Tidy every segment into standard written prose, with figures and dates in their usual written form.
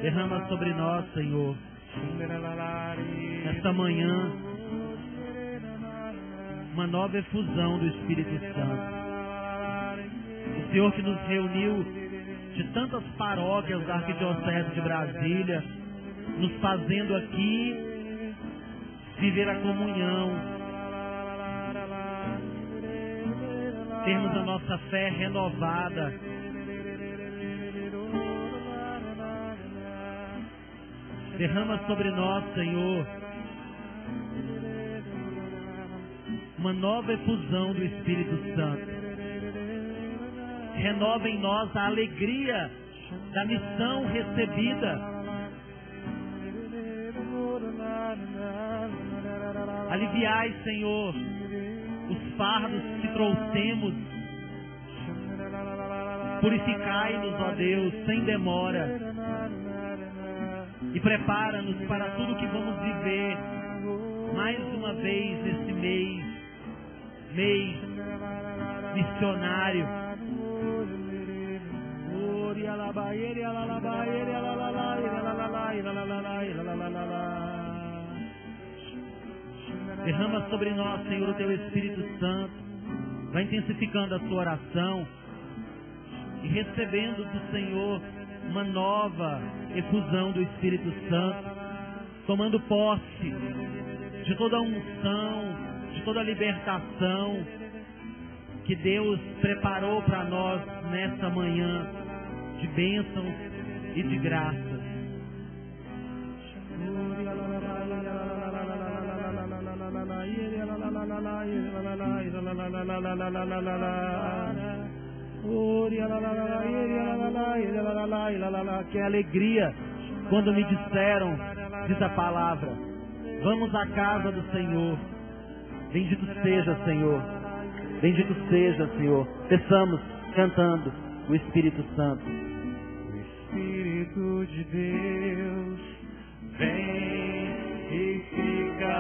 Derrama sobre nós, Senhor, nesta manhã, uma nova efusão do Espírito Santo. O Senhor que nos reuniu de tantas paróquias da Arquidiocese de Brasília, nos fazendo aqui viver a comunhão, termos a nossa fé renovada. Derrama sobre nós, Senhor, uma nova efusão do Espírito Santo. Renova em nós a alegria da missão recebida. Aliviai, Senhor, os fardos que trouxemos. Purificai-nos, ó Deus, sem demora. E prepara-nos para tudo que vamos viver mais uma vez nesse mês missionário. Derrama sobre nós, Senhor, o Teu Espírito Santo. Vai intensificando a sua oração e recebendo do Senhor uma nova efusão do Espírito Santo, tomando posse de toda a unção, de toda a libertação que Deus preparou para nós nesta manhã, de bênçãos e de graça. Que alegria quando me disseram, diz a palavra, vamos à casa do Senhor. Bendito seja, Senhor. Bendito seja, Senhor. Peçamos cantando o Espírito Santo. O Espírito de Deus vem e fica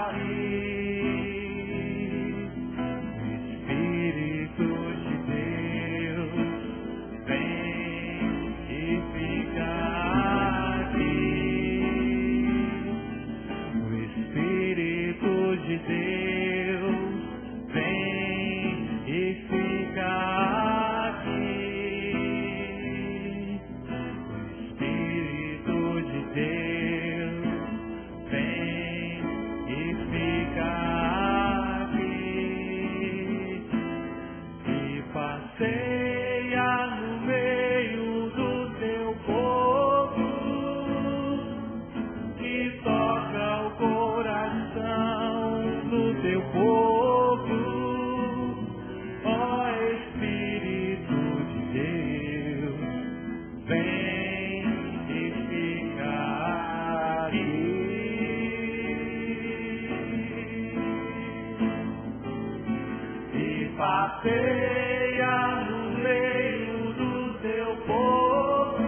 aqui. O Espírito de Deus vem e fica aqui. O Espírito de Deus vem e fica aqui. O Espírito de Deus vem e fica aqui. E passeia no meio do teu povo, que toca o coração do teu povo. Ó Espírito de Deus, vem e fica aqui. E passeia no meio do teu povo,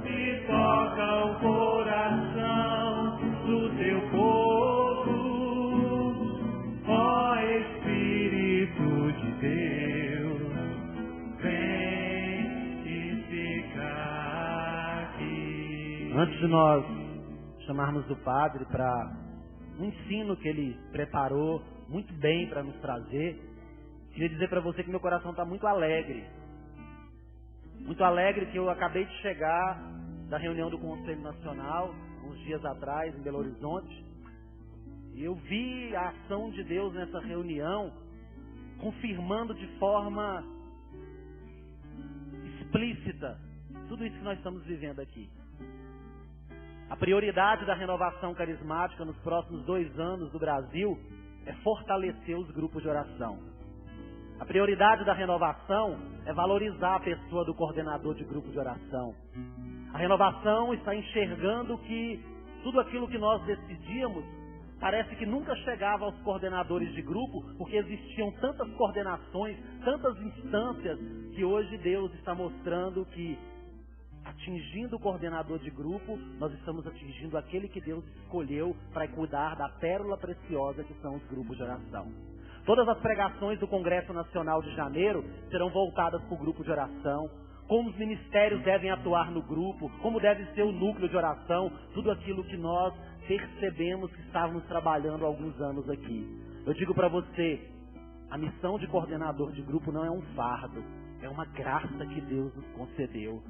e toca o coração do teu povo. Ó Espírito de Deus, vem e fica aqui. Antes de nós chamarmos o Padre para um ensino que ele preparou muito bem para nos trazer, queria dizer para você que meu coração está muito alegre. Muito alegre que eu acabei de chegar da reunião do Conselho Nacional, uns dias atrás, em Belo Horizonte. E eu vi a ação de Deus nessa reunião, confirmando de forma explícita tudo isso que nós estamos vivendo aqui. A prioridade da renovação carismática nos próximos 2 anos do Brasil é fortalecer os grupos de oração. A prioridade da renovação é valorizar a pessoa do coordenador de grupo de oração. A renovação está enxergando que tudo aquilo que nós decidíamos parece que nunca chegava aos coordenadores de grupo, porque existiam tantas coordenações, tantas instâncias, que hoje Deus está mostrando que a atingindo o coordenador de grupo, nós estamos atingindo aquele que Deus escolheu para cuidar da pérola preciosa que são os grupos de oração. Todas as pregações do Congresso Nacional de janeiro serão voltadas para o grupo de oração, como os ministérios devem atuar no grupo, como deve ser o núcleo de oração, tudo aquilo que nós percebemos que estávamos trabalhando há alguns anos aqui. Eu digo para você, a missão de coordenador de grupo não é um fardo, é uma graça que Deus nos concedeu.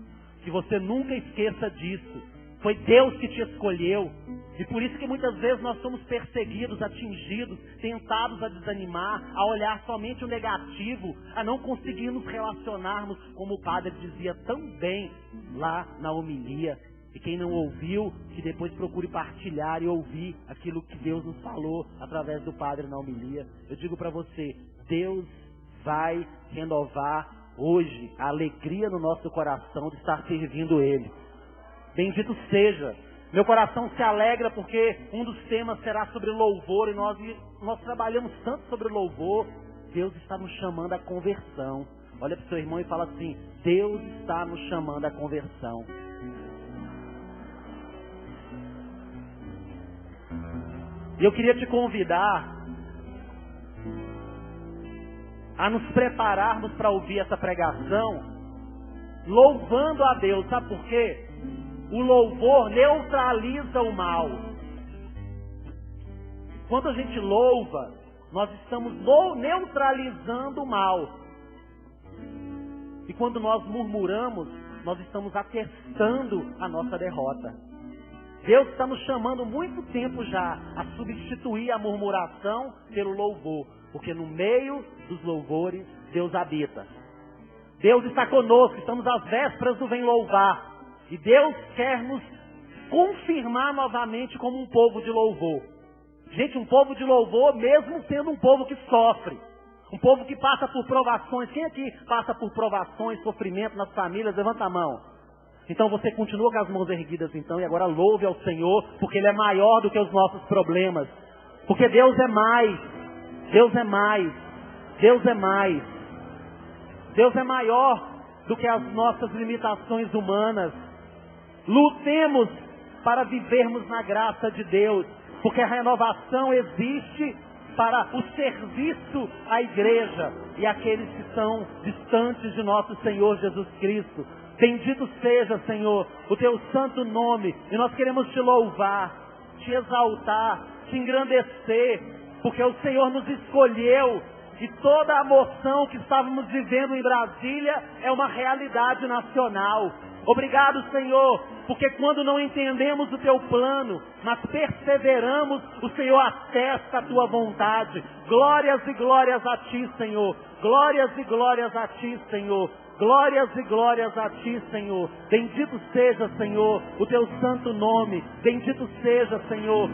Que você nunca esqueça disso. Foi Deus que te escolheu. E por isso que muitas vezes nós somos perseguidos, atingidos, tentados a desanimar, a olhar somente o negativo, a não conseguir nos relacionarmos, como o padre dizia tão bem lá na homilia. E quem não ouviu, que depois procure partilhar e ouvir aquilo que Deus nos falou através do padre na homilia. Eu digo para você, Deus vai renovar hoje a alegria no nosso coração de estar servindo Ele. Bendito seja. Meu coração se alegra porque um dos temas será sobre louvor e nós trabalhamos tanto sobre louvor. Deus está nos chamando à conversão. Olha para o seu irmão e fala assim, Deus está nos chamando à conversão. E eu queria te convidar a nos prepararmos para ouvir essa pregação, louvando a Deus. Sabe por quê? O louvor neutraliza o mal. Quando a gente louva, nós estamos neutralizando o mal. E quando nós murmuramos, nós estamos atestando a nossa derrota. Deus está nos chamando muito tempo já a substituir a murmuração pelo louvor. Porque no meio dos louvores, Deus habita. Deus está conosco, estamos às vésperas do Vem Louvar. E Deus quer nos confirmar novamente como um povo de louvor. Gente, um povo de louvor mesmo sendo um povo que sofre. Um povo que passa por provações. Quem aqui passa por provações, sofrimento nas famílias? Levanta a mão. Então você continua com as mãos erguidas então e agora louve ao Senhor, porque Ele é maior do que os nossos problemas. Porque Deus é mais. Deus é mais. Deus é mais. Deus é maior do que as nossas limitações humanas. Lutemos para vivermos na graça de Deus, porque a renovação existe para o serviço à igreja e àqueles que são distantes de nosso Senhor Jesus Cristo. Bendito seja, Senhor, o Teu santo nome, e nós queremos Te louvar, Te exaltar, Te engrandecer, porque o Senhor nos escolheu, e toda a moção que estávamos vivendo em Brasília é uma realidade nacional. Obrigado, Senhor, porque quando não entendemos o Teu plano, mas perseveramos, o Senhor atesta a Tua vontade. Glórias e glórias a Ti, Senhor. Glórias e glórias a Ti, Senhor. Glórias e glórias a Ti, Senhor. Bendito seja, Senhor, o Teu santo nome. Bendito seja, Senhor.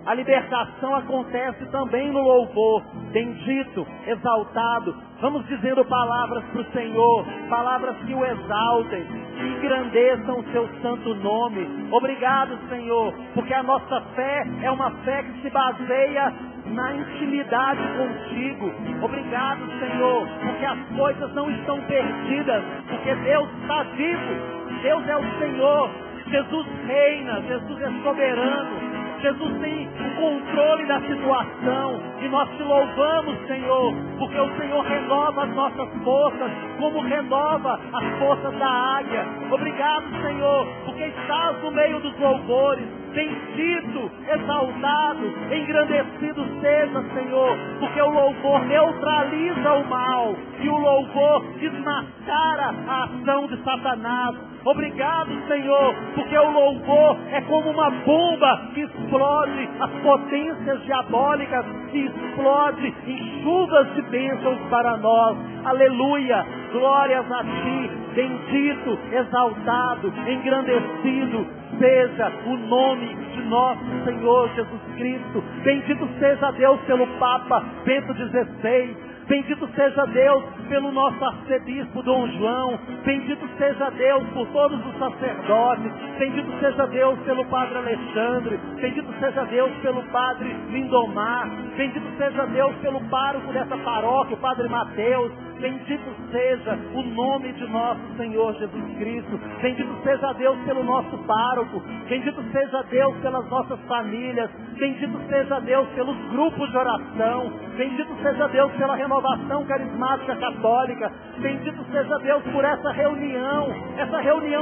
A libertação acontece também no louvor. Bendito, exaltado. Vamos dizendo palavras para o Senhor, palavras que o exaltem, que engrandeçam o Seu santo nome. Obrigado, Senhor, porque a nossa fé é uma fé que se baseia na intimidade contigo. Obrigado, Senhor, porque as coisas não estão perdidas, porque Deus está vivo. Deus é o Senhor. Jesus reina, Jesus é soberano. Jesus tem o controle da situação e nós Te louvamos, Senhor, porque o Senhor renova as nossas forças, como renova as forças da águia. Obrigado, Senhor, porque estás no meio dos louvores. Bendito, exaltado, engrandecido seja, Senhor, porque o louvor neutraliza o mal e o louvor desmascara a ação de Satanás. Obrigado, Senhor, porque o louvor é como uma bomba que explode as potências diabólicas, que explode em chuvas de bênçãos para nós. Aleluia, glórias a Ti, bendito, exaltado, engrandecido seja o nome de nosso Senhor Jesus Cristo. Bendito seja Deus pelo Papa Bento XVI. Bendito seja Deus pelo nosso arcebispo Dom João. Bendito seja Deus por todos os sacerdotes. Bendito seja Deus pelo Padre Alexandre, bendito seja Deus pelo Padre Lindomar, bendito seja Deus pelo pároco dessa paróquia, o Padre Mateus, bendito seja o nome de nosso Senhor Jesus Cristo, bendito seja Deus pelo nosso pároco, bendito seja Deus pelas nossas famílias, bendito seja Deus pelos grupos de oração, bendito seja Deus pela renovação carismática católica, bendito seja Deus por essa reunião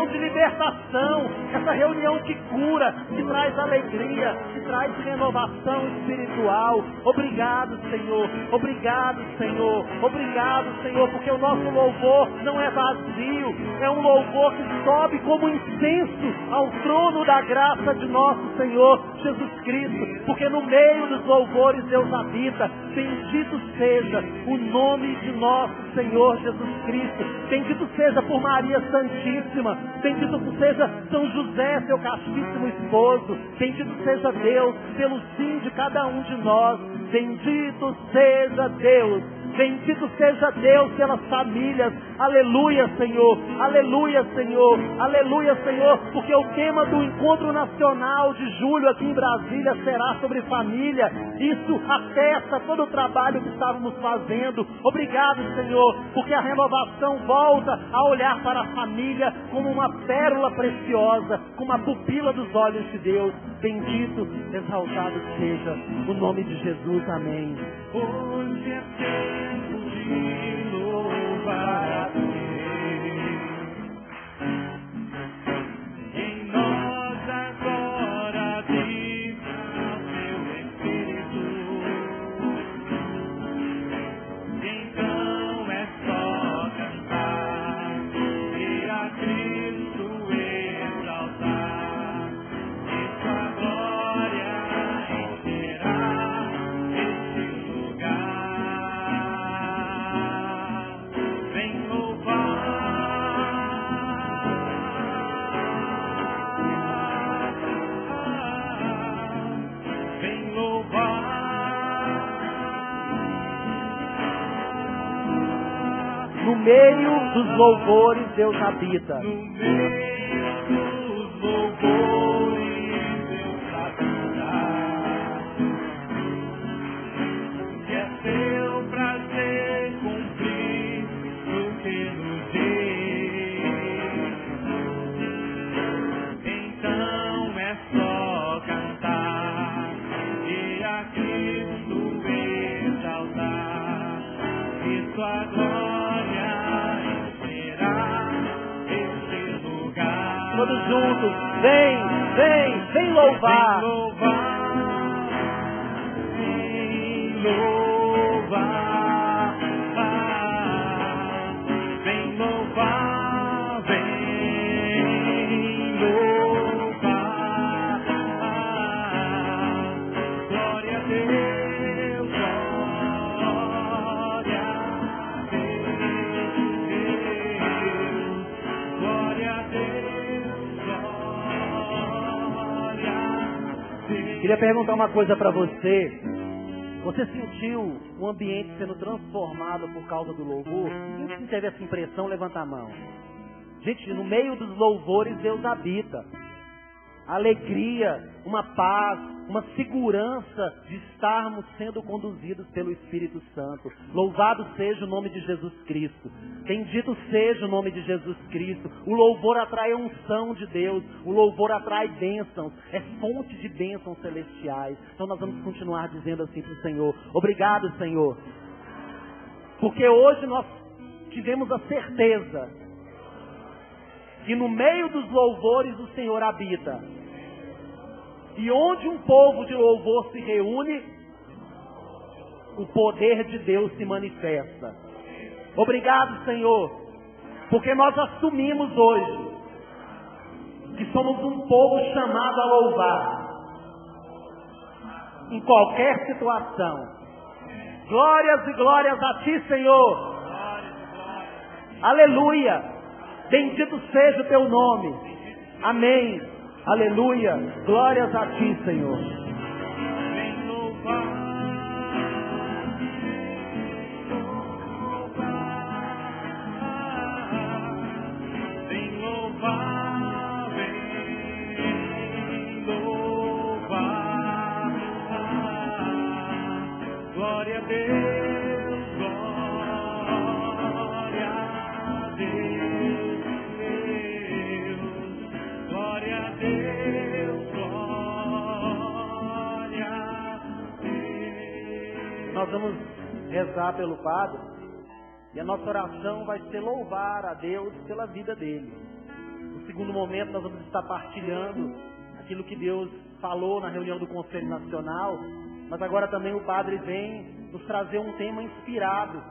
de libertação, essa reunião que cura, que traz alegria, que traz renovação espiritual. Obrigado, Senhor, obrigado, Senhor, obrigado, Senhor, porque o nosso louvor não é vazio, é um louvor que sobe como incenso ao trono da graça de nosso Senhor Jesus Cristo, porque no meio dos louvores Deus habita. Bendito seja o nome de nosso Senhor Jesus Cristo, bendito seja por Maria Santíssima, bendito seja São José, seu castíssimo esposo, bendito seja Deus pelo sim de cada um de nós, bendito seja Deus, bendito seja Deus pelas famílias, aleluia Senhor, aleluia Senhor, aleluia Senhor, porque o tema do encontro nacional de julho aqui em Brasília será sobre família. Isso atesta todo o trabalho que estávamos fazendo. Obrigado, Senhor, porque a renovação volta a olhar para a família como uma pérola preciosa, como a pupila dos olhos de Deus. Bendito, exaltado seja o nome de Jesus. Amém. Hoje é tempo de louvar a Deus. Em nós agora viva o seu Espírito. Então é só cantar e a Cristo exaltar, e sua glória encherá este lugar. Vem louvar, vem louvar. No meio dos louvores Deus habita. No meio dos louvores Deus habita. Que é seu prazer cumprir o que nos diz. Então é só cantar e a Cristo exaltar, e sua glória encherá este lugar. Todos juntos, vem louvar. Vem louvar, vem louvar, vem louvar, vem louvar. Glória a Deus, glória a Deus, glória a Deus, glória a Deus. Queria perguntar uma coisa para você. Você sentiu o ambiente sendo transformado por causa do louvor? Quem teve essa impressão, levanta a mão. Gente, no meio dos louvores Deus habita. Alegria, uma paz, uma segurança de estarmos sendo conduzidos pelo Espírito Santo. Louvado seja o nome de Jesus Cristo. Bendito seja o nome de Jesus Cristo. O louvor atrai a unção de Deus. O louvor atrai bênçãos. É fonte de bênçãos celestiais. Então nós vamos continuar dizendo assim para o Senhor: obrigado, Senhor. Porque hoje nós tivemos a certeza que no meio dos louvores o Senhor habita. E onde um povo de louvor se reúne, o poder de Deus se manifesta. Obrigado, Senhor, porque nós assumimos hoje que somos um povo chamado a louvar em qualquer situação. Glórias e glórias a Ti, Senhor. Aleluia. Bendito seja o Teu nome. Amém. Aleluia, glórias a Ti, Senhor. Vem louvar, vem louvar, vem Deus, glória a Deus, glória a Deus. Nós vamos rezar pelo Padre e a nossa oração vai ser louvar a Deus pela vida dele. No segundo momento nós vamos estar partilhando aquilo que Deus falou na reunião do Conselho Nacional, mas agora também o Padre vem nos trazer um tema inspirado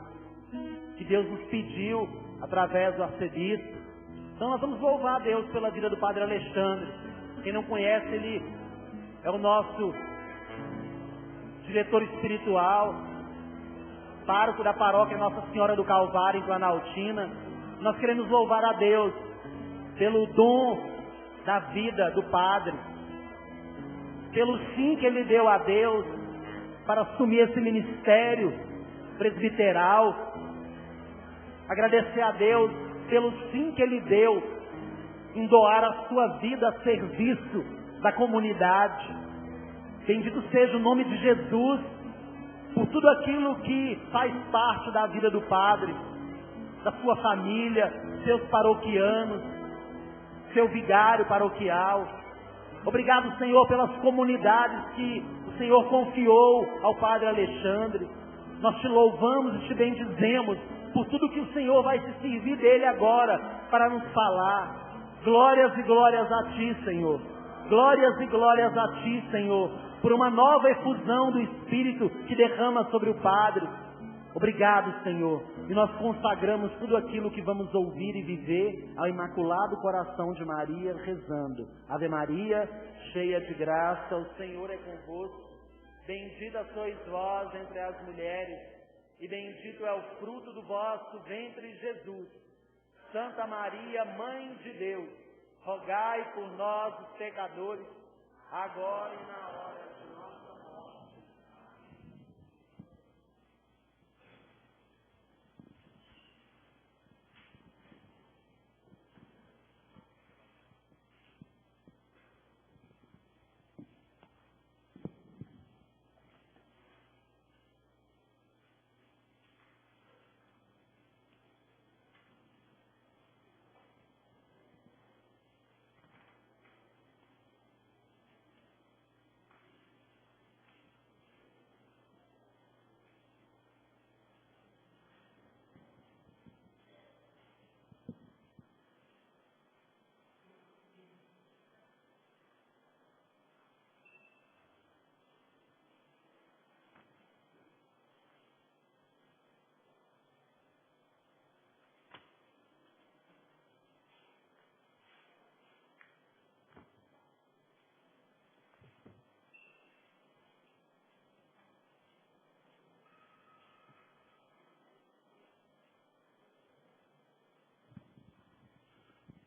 que Deus nos pediu através do arcebispo. Então nós vamos louvar a Deus pela vida do Padre Alexandre. Quem não conhece, ele é o nosso diretor espiritual, pároco da paróquia Nossa Senhora do Calvário em Planaltina. Nós queremos louvar a Deus pelo dom da vida do Padre, pelo sim que ele deu a Deus para assumir esse ministério presbiteral. Agradecer a Deus pelo sim que ele deu em doar a sua vida a serviço da comunidade. Bendito seja o nome de Jesus por tudo aquilo que faz parte da vida do Padre, da sua família, seus paroquianos, seu vigário paroquial. Obrigado, Senhor, pelas comunidades que o Senhor confiou ao Padre Alexandre. Nós te louvamos e te bendizemos por tudo que o Senhor vai se servir dele agora para nos falar. Glórias e glórias a ti, Senhor. Glórias e glórias a ti, Senhor, por uma nova efusão do Espírito que derrama sobre o Padre. Obrigado, Senhor. E nós consagramos tudo aquilo que vamos ouvir e viver ao Imaculado Coração de Maria, rezando. Ave Maria, cheia de graça, o Senhor é convosco. Bendita sois vós entre as mulheres, e bendito é o fruto do vosso ventre, Jesus. Santa Maria, Mãe de Deus, rogai por nós, os pecadores, agora e na hora de nossa morte.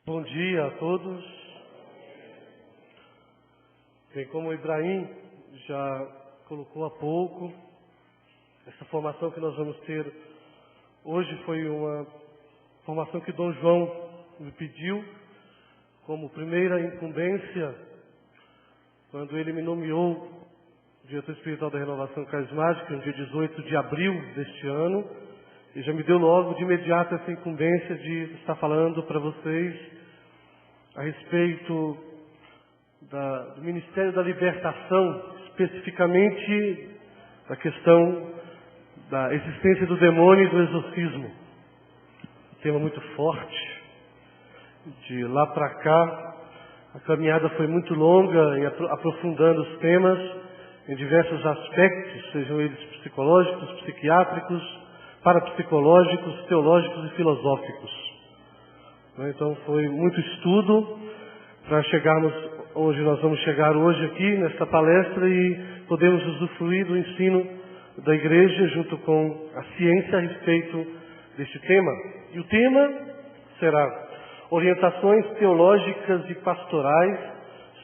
Bom dia a todos. Bem, como o Ibrahim já colocou há pouco, essa formação que nós vamos ter hoje foi uma formação que Dom João me pediu como primeira incumbência quando ele me nomeou diretor espiritual da Renovação Carismática no dia 18 de abril deste ano. E já me deu logo de imediato essa incumbência de estar falando para vocês a respeito do Ministério da Libertação, especificamente da questão da existência do demônio e do exorcismo. Um tema muito forte. De lá para cá, a caminhada foi muito longa em aprofundando os temas em diversos aspectos, sejam eles psicológicos, psiquiátricos, parapsicológicos, teológicos e filosóficos. Então foi muito estudo para chegarmos onde nós vamos chegar hoje aqui, nesta palestra, e podemos usufruir do ensino da Igreja junto com a ciência a respeito deste tema. E o tema será orientações teológicas e pastorais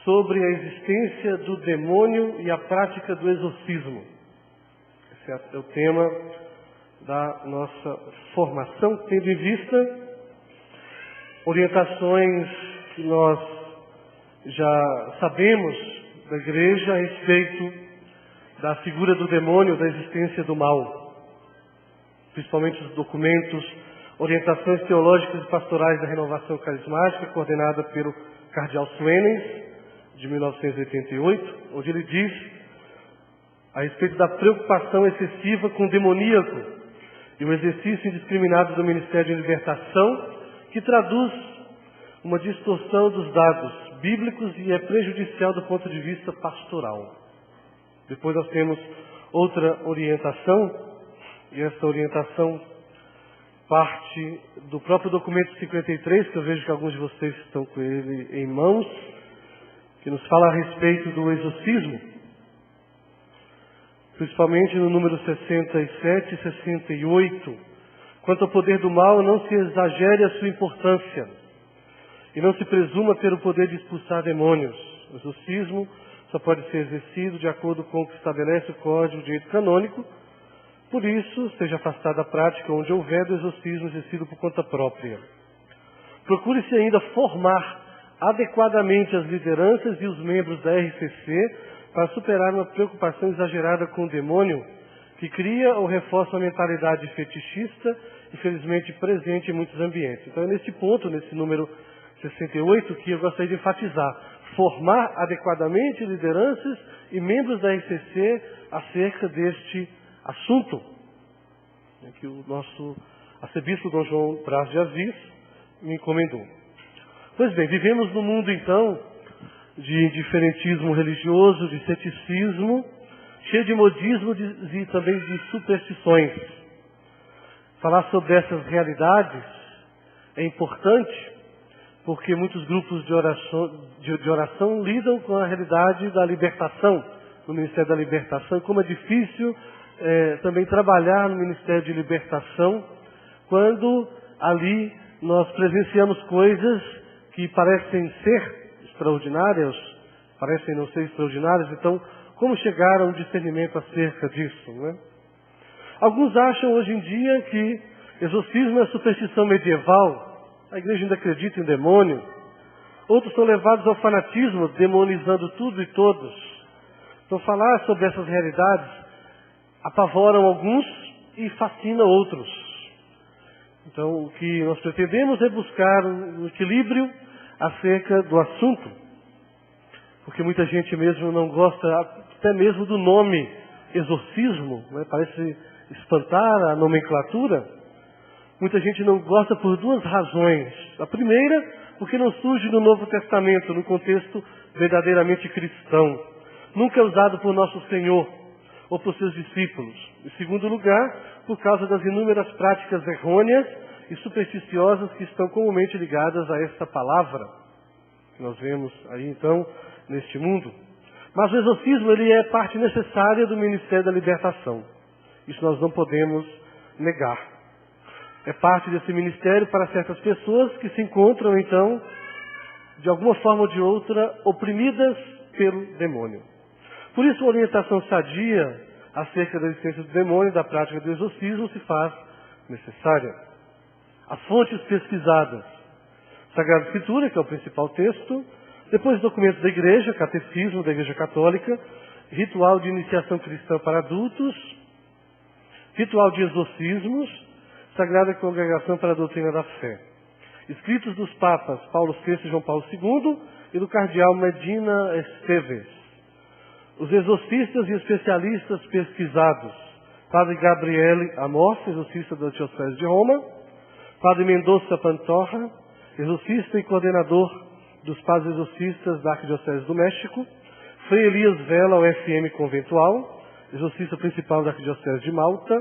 sobre a existência do demônio e a prática do exorcismo. Esse é o tema da nossa formação, tendo em vista orientações que nós já sabemos da Igreja a respeito da figura do demônio, da existência do mal. principalmente os documentos, Orientações Teológicas e Pastorais da Renovação Carismática, coordenada pelo Cardeal Suenens, de 1988, onde ele diz a respeito da preocupação excessiva com o demoníaco e o exercício indiscriminado do Ministério de Libertação, que traduz uma distorção dos dados bíblicos e é prejudicial do ponto de vista pastoral. Depois nós temos outra orientação, e essa orientação parte do próprio documento 53, que eu vejo que alguns de vocês estão com ele em mãos, que nos fala a respeito do exorcismo, principalmente no número 67 e 68. Quanto ao poder do mal, não se exagere a sua importância e não se presuma ter o poder de expulsar demônios. O exorcismo só pode ser exercido de acordo com o que estabelece o Código de Direito Canônico. Por isso, seja afastada a prática onde houver do exorcismo exercido por conta própria. Procure-se ainda formar adequadamente as lideranças e os membros da RCC para superar uma preocupação exagerada com o demônio que cria ou reforça a mentalidade fetichista, infelizmente presente em muitos ambientes. Então é nesse ponto, nesse número 68, que eu gostaria de enfatizar. Formar adequadamente lideranças e membros da RCC acerca deste assunto, que o nosso arcebispo Dom João Braz de Assis me encomendou. Pois bem, vivemos num mundo então de indiferentismo religioso, de ceticismo, cheio de modismo e também de superstições. Falar sobre essas realidades é importante porque muitos grupos de oração lidam com a realidade da libertação, no Ministério da Libertação, como é difícil também trabalhar no Ministério de Libertação, quando ali nós presenciamos coisas que parecem ser extraordinárias, parecem não ser extraordinárias. Então, como chegar a um discernimento acerca disso, né? Alguns acham hoje em dia que exorcismo é superstição medieval, a igreja ainda acredita em demônio. Outros são levados ao fanatismo, demonizando tudo e todos. Então, falar sobre essas realidades apavoram alguns e fascina outros. Então, o que nós pretendemos é buscar um equilíbrio acerca do assunto, porque muita gente mesmo não gosta até mesmo do nome exorcismo, né? Parece espantar a nomenclatura. Muita gente não gosta por duas razões. A primeira, porque não surge no Novo Testamento, no contexto verdadeiramente cristão. Nunca é usado por nosso Senhor ou por seus discípulos. Em segundo lugar, por causa das inúmeras práticas errôneas e supersticiosas que estão comumente ligadas a esta palavra, que nós vemos aí então neste mundo. Mas o exorcismo, ele é parte necessária do Ministério da Libertação. Isso nós não podemos negar. É parte desse ministério para certas pessoas que se encontram então, de alguma forma ou de outra, oprimidas pelo demônio. Por isso, a orientação sadia acerca da existência do demônio e da prática do exorcismo se faz necessária. As fontes pesquisadas: Sagrada Escritura, que é o principal texto, depois documentos da Igreja, Catecismo da Igreja Católica, Ritual de Iniciação Cristã para Adultos, Ritual de Exorcismos, Sagrada Congregação para a Doutrina da Fé. Escritos dos Papas Paulo VI e João Paulo II e do Cardeal Medina Esteves. Os exorcistas e especialistas pesquisados: Padre Gabriele Amós, exorcista da Diocese de Roma; Padre Mendonça Pantoja, exorcista e coordenador dos padres exorcistas da Arquidiocese do México; Frei Elias Vela, UFM Conventual, exorcista principal da Arquidiocese de Malta;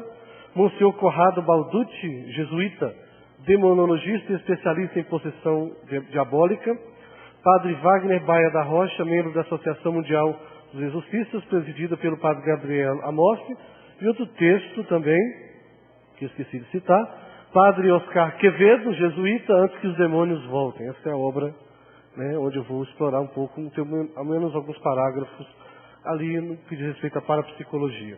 Monsenhor Corrado Balducci, jesuíta, demonologista e especialista em possessão diabólica; Padre Wagner Baia da Rocha, membro da Associação Mundial dos Exorcistas, presidida pelo Padre Gabriel Amós; e outro texto também, que eu esqueci de citar, Padre Oscar Quevedo, jesuíta, Antes que os Demônios Voltem. Essa é a obra, né, onde eu vou explorar um pouco, ao menos alguns parágrafos ali no que diz respeito à parapsicologia.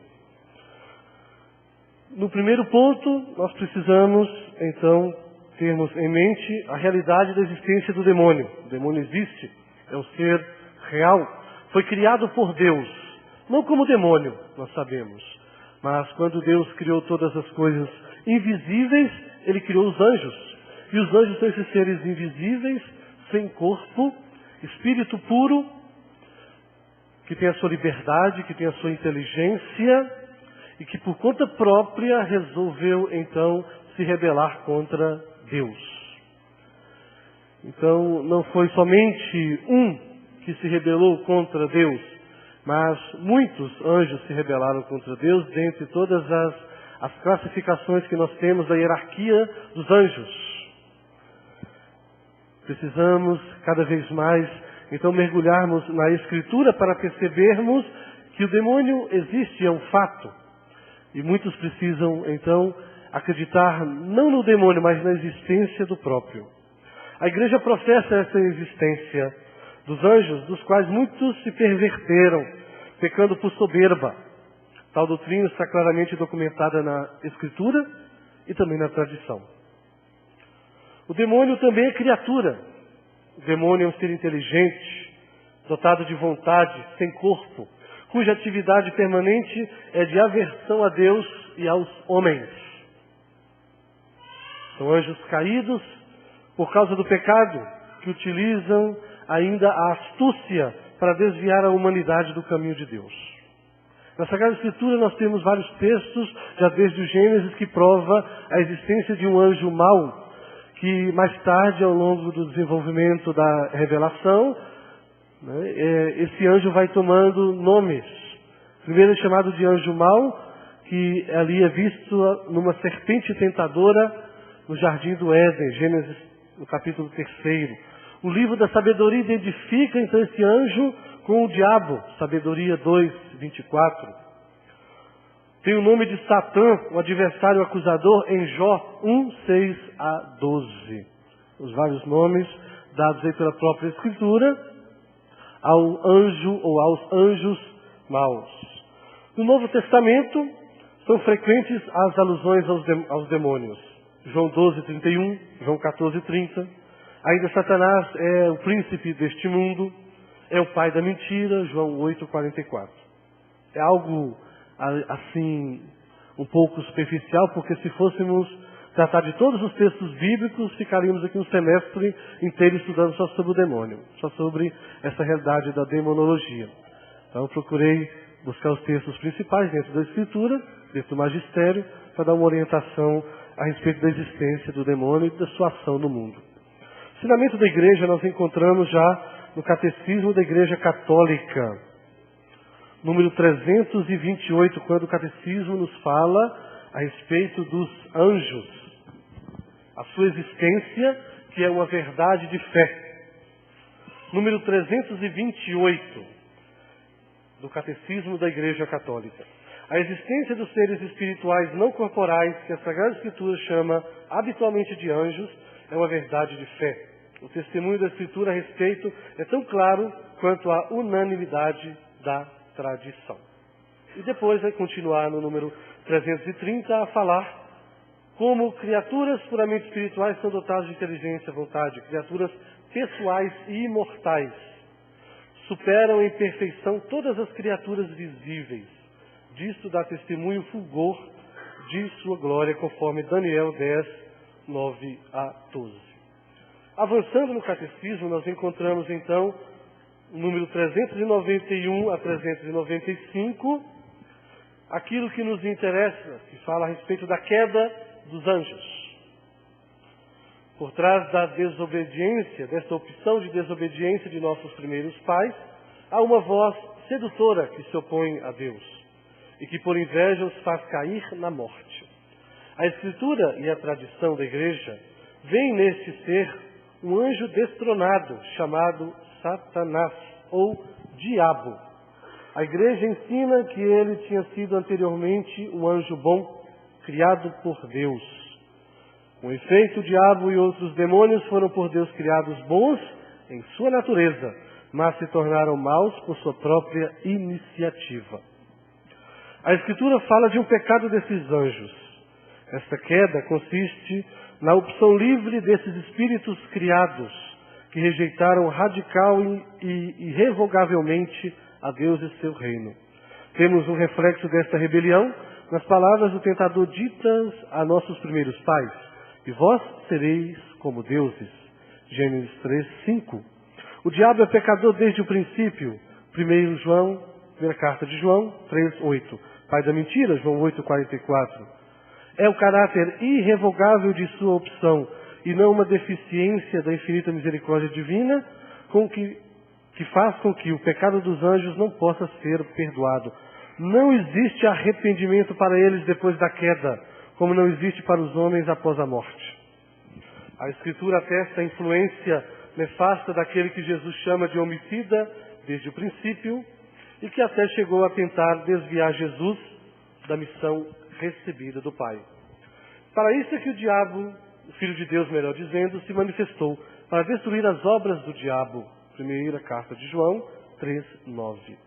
No primeiro ponto, nós precisamos, então, termos em mente a realidade da existência do demônio. O demônio existe, é um ser real, foi criado por Deus, não como demônio, nós sabemos, mas quando Deus criou todas as coisas invisíveis, Ele criou os anjos. E os anjos são esses seres invisíveis, sem corpo, espírito puro, que tem a sua liberdade, que tem a sua inteligência, e que por conta própria resolveu, então, se rebelar contra Deus. Então, não foi somente um que se rebelou contra Deus, mas muitos anjos se rebelaram contra Deus, dentre todas as classificações que nós temos da hierarquia dos anjos. Precisamos cada vez mais, então, mergulharmos na Escritura para percebermos que o demônio existe, é um fato. E muitos precisam, então, acreditar não no demônio, mas na existência do próprio. A igreja professa essa existência dos anjos, dos quais muitos se perverteram, pecando por soberba. Tal doutrina está claramente documentada na Escritura e também na tradição. O demônio também é criatura. O demônio é um ser inteligente, dotado de vontade, sem corpo, cuja atividade permanente é de aversão a Deus e aos homens. São anjos caídos por causa do pecado, que utilizam ainda a astúcia para desviar a humanidade do caminho de Deus. Na Sagrada Escritura nós temos vários textos, já desde o Gênesis, que prova a existência de um anjo mau, que mais tarde, ao longo do desenvolvimento da revelação, esse anjo vai tomando nomes. Primeiro é chamado de anjo mau, que ali é visto numa serpente tentadora no jardim do Éden, Gênesis no capítulo 3. O livro da sabedoria identifica então esse anjo com o diabo, Sabedoria 2, 24. Tem o nome de Satã, o adversário acusador, em Jó 1, 6 a 12. Os vários nomes dados aí pela própria Escritura ao anjo ou aos anjos maus. No Novo Testamento são frequentes as alusões aos demônios. João 12, 31, João 14, 30. Ainda Satanás é o príncipe deste mundo, é o pai da mentira, João 8, 44. É algo assim, um pouco superficial, porque se fôssemos tratar de todos os textos bíblicos, ficaríamos aqui um semestre inteiro estudando só sobre o demônio, só sobre essa realidade da demonologia. Então eu procurei buscar os textos principais dentro da Escritura, dentro do magistério, para dar uma orientação a respeito da existência do demônio e da sua ação no mundo. O ensinamento da igreja nós encontramos já no Catecismo da Igreja Católica, número 328, quando o Catecismo nos fala a respeito dos anjos, a sua existência, que é uma verdade de fé. Número 328 do Catecismo da Igreja Católica. A existência dos seres espirituais não corporais, que a Sagrada Escritura chama habitualmente de anjos, é uma verdade de fé. O testemunho da Escritura a respeito é tão claro quanto a unanimidade da tradição. E depois vai continuar no número 330 a falar como criaturas puramente espirituais são dotadas de inteligência, vontade, criaturas pessoais e imortais. Superam em perfeição todas as criaturas visíveis. Disto dá testemunho o fulgor de sua glória, conforme Daniel 10, 9 a 12. Avançando no Catecismo, nós encontramos então o número 391 a 395, aquilo que nos interessa, que fala a respeito da queda dos anjos. Por trás da desobediência, desta opção de desobediência de nossos primeiros pais, há uma voz sedutora que se opõe a Deus e que por inveja os faz cair na morte. A Escritura e a tradição da Igreja veem neste ser um anjo destronado, chamado Satanás, ou Diabo. A Igreja ensina que ele tinha sido anteriormente um anjo bom, criado por Deus. Com efeito, o diabo e outros demônios foram por Deus criados bons em sua natureza, mas se tornaram maus por sua própria iniciativa. A Escritura fala de um pecado desses anjos. Esta queda consiste na opção livre desses espíritos criados, que rejeitaram radical e irrevogavelmente a Deus e seu reino. Temos um reflexo desta rebelião nas palavras do tentador ditas a nossos primeiros pais: e vós sereis como deuses. Gênesis 3:5. O diabo é pecador desde o princípio. Primeira carta de João 3:8. Pai da mentira, João 8:44. É o caráter irrevogável de sua opção e não uma deficiência da infinita misericórdia divina que faz com que o pecado dos anjos não possa ser perdoado. Não existe arrependimento para eles depois da queda, como não existe para os homens após a morte. A Escritura atesta a influência nefasta daquele que Jesus chama de homicida desde o princípio e que até chegou a tentar desviar Jesus da missão recebida do Pai. Para isso é que o diabo, o Filho de Deus, melhor dizendo, se manifestou para destruir as obras do diabo. Primeira carta de João 3:9.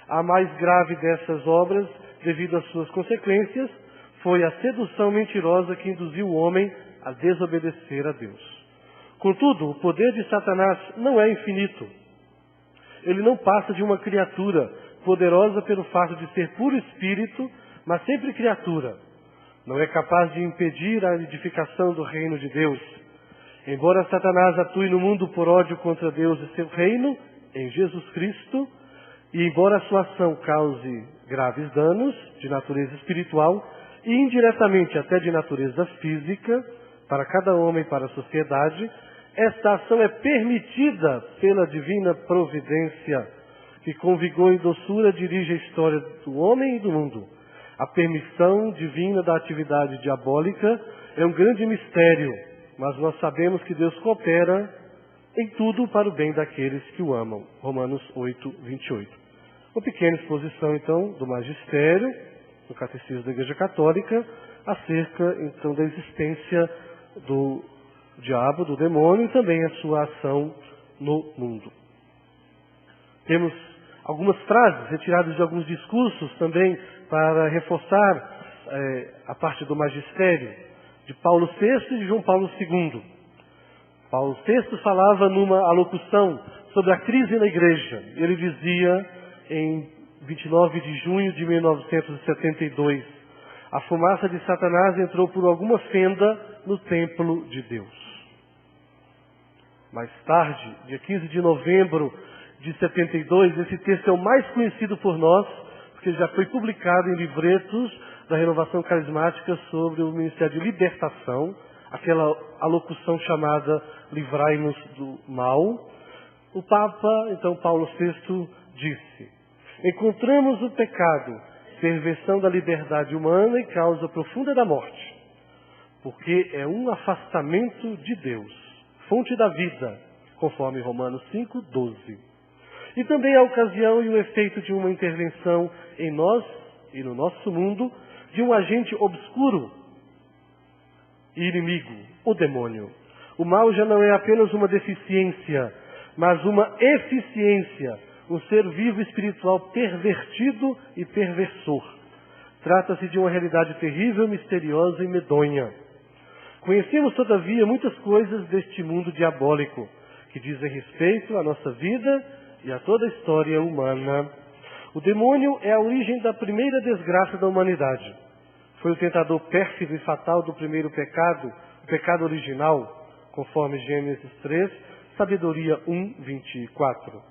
A mais grave dessas obras, devido às suas consequências, foi a sedução mentirosa que induziu o homem a desobedecer a Deus. Contudo, o poder de Satanás não é infinito. Ele não passa de uma criatura, poderosa pelo fato de ser puro espírito, mas sempre criatura. Não é capaz de impedir a edificação do reino de Deus. Embora Satanás atue no mundo por ódio contra Deus e seu reino, em Jesus Cristo, e embora a sua ação cause graves danos de natureza espiritual e indiretamente até de natureza física, para cada homem e para a sociedade, esta ação é permitida pela divina providência, que com vigor e doçura dirige a história do homem e do mundo. A permissão divina da atividade diabólica é um grande mistério, mas nós sabemos que Deus coopera em tudo para o bem daqueles que o amam. Romanos 8:28. Uma pequena exposição, então, do magistério, do Catecismo da Igreja Católica, acerca, então, da existência do diabo, do demônio, e também a sua ação no mundo. Temos algumas frases retiradas de alguns discursos também para reforçar a parte do magistério de Paulo VI e de João Paulo II. Paulo VI falava numa alocução sobre a crise na igreja. Ele dizia em 29 de junho de 1972, a fumaça de Satanás entrou por alguma fenda no templo de Deus. Mais tarde, dia 15 de novembro de 72, esse texto é o mais conhecido por nós, porque já foi publicado em livretos da Renovação Carismática sobre o Ministério de Libertação, aquela alocução chamada Livrai-nos do Mal. O Papa, então, Paulo VI, disse: encontramos o pecado, perversão da liberdade humana e causa profunda da morte, porque é um afastamento de Deus, fonte da vida, conforme Romanos 5:12. E também a ocasião e o efeito de uma intervenção em nós e no nosso mundo de um agente obscuro e inimigo, o demônio. O mal já não é apenas uma deficiência, mas uma eficiência, um ser vivo espiritual pervertido e perversor. Trata-se de uma realidade terrível, misteriosa e medonha. Conhecemos, todavia, muitas coisas deste mundo diabólico, que dizem respeito à nossa vida e a toda a história humana. O demônio é a origem da primeira desgraça da humanidade. Foi o tentador pérfido e fatal do primeiro pecado, o pecado original, conforme Gênesis 3, Sabedoria 1:24.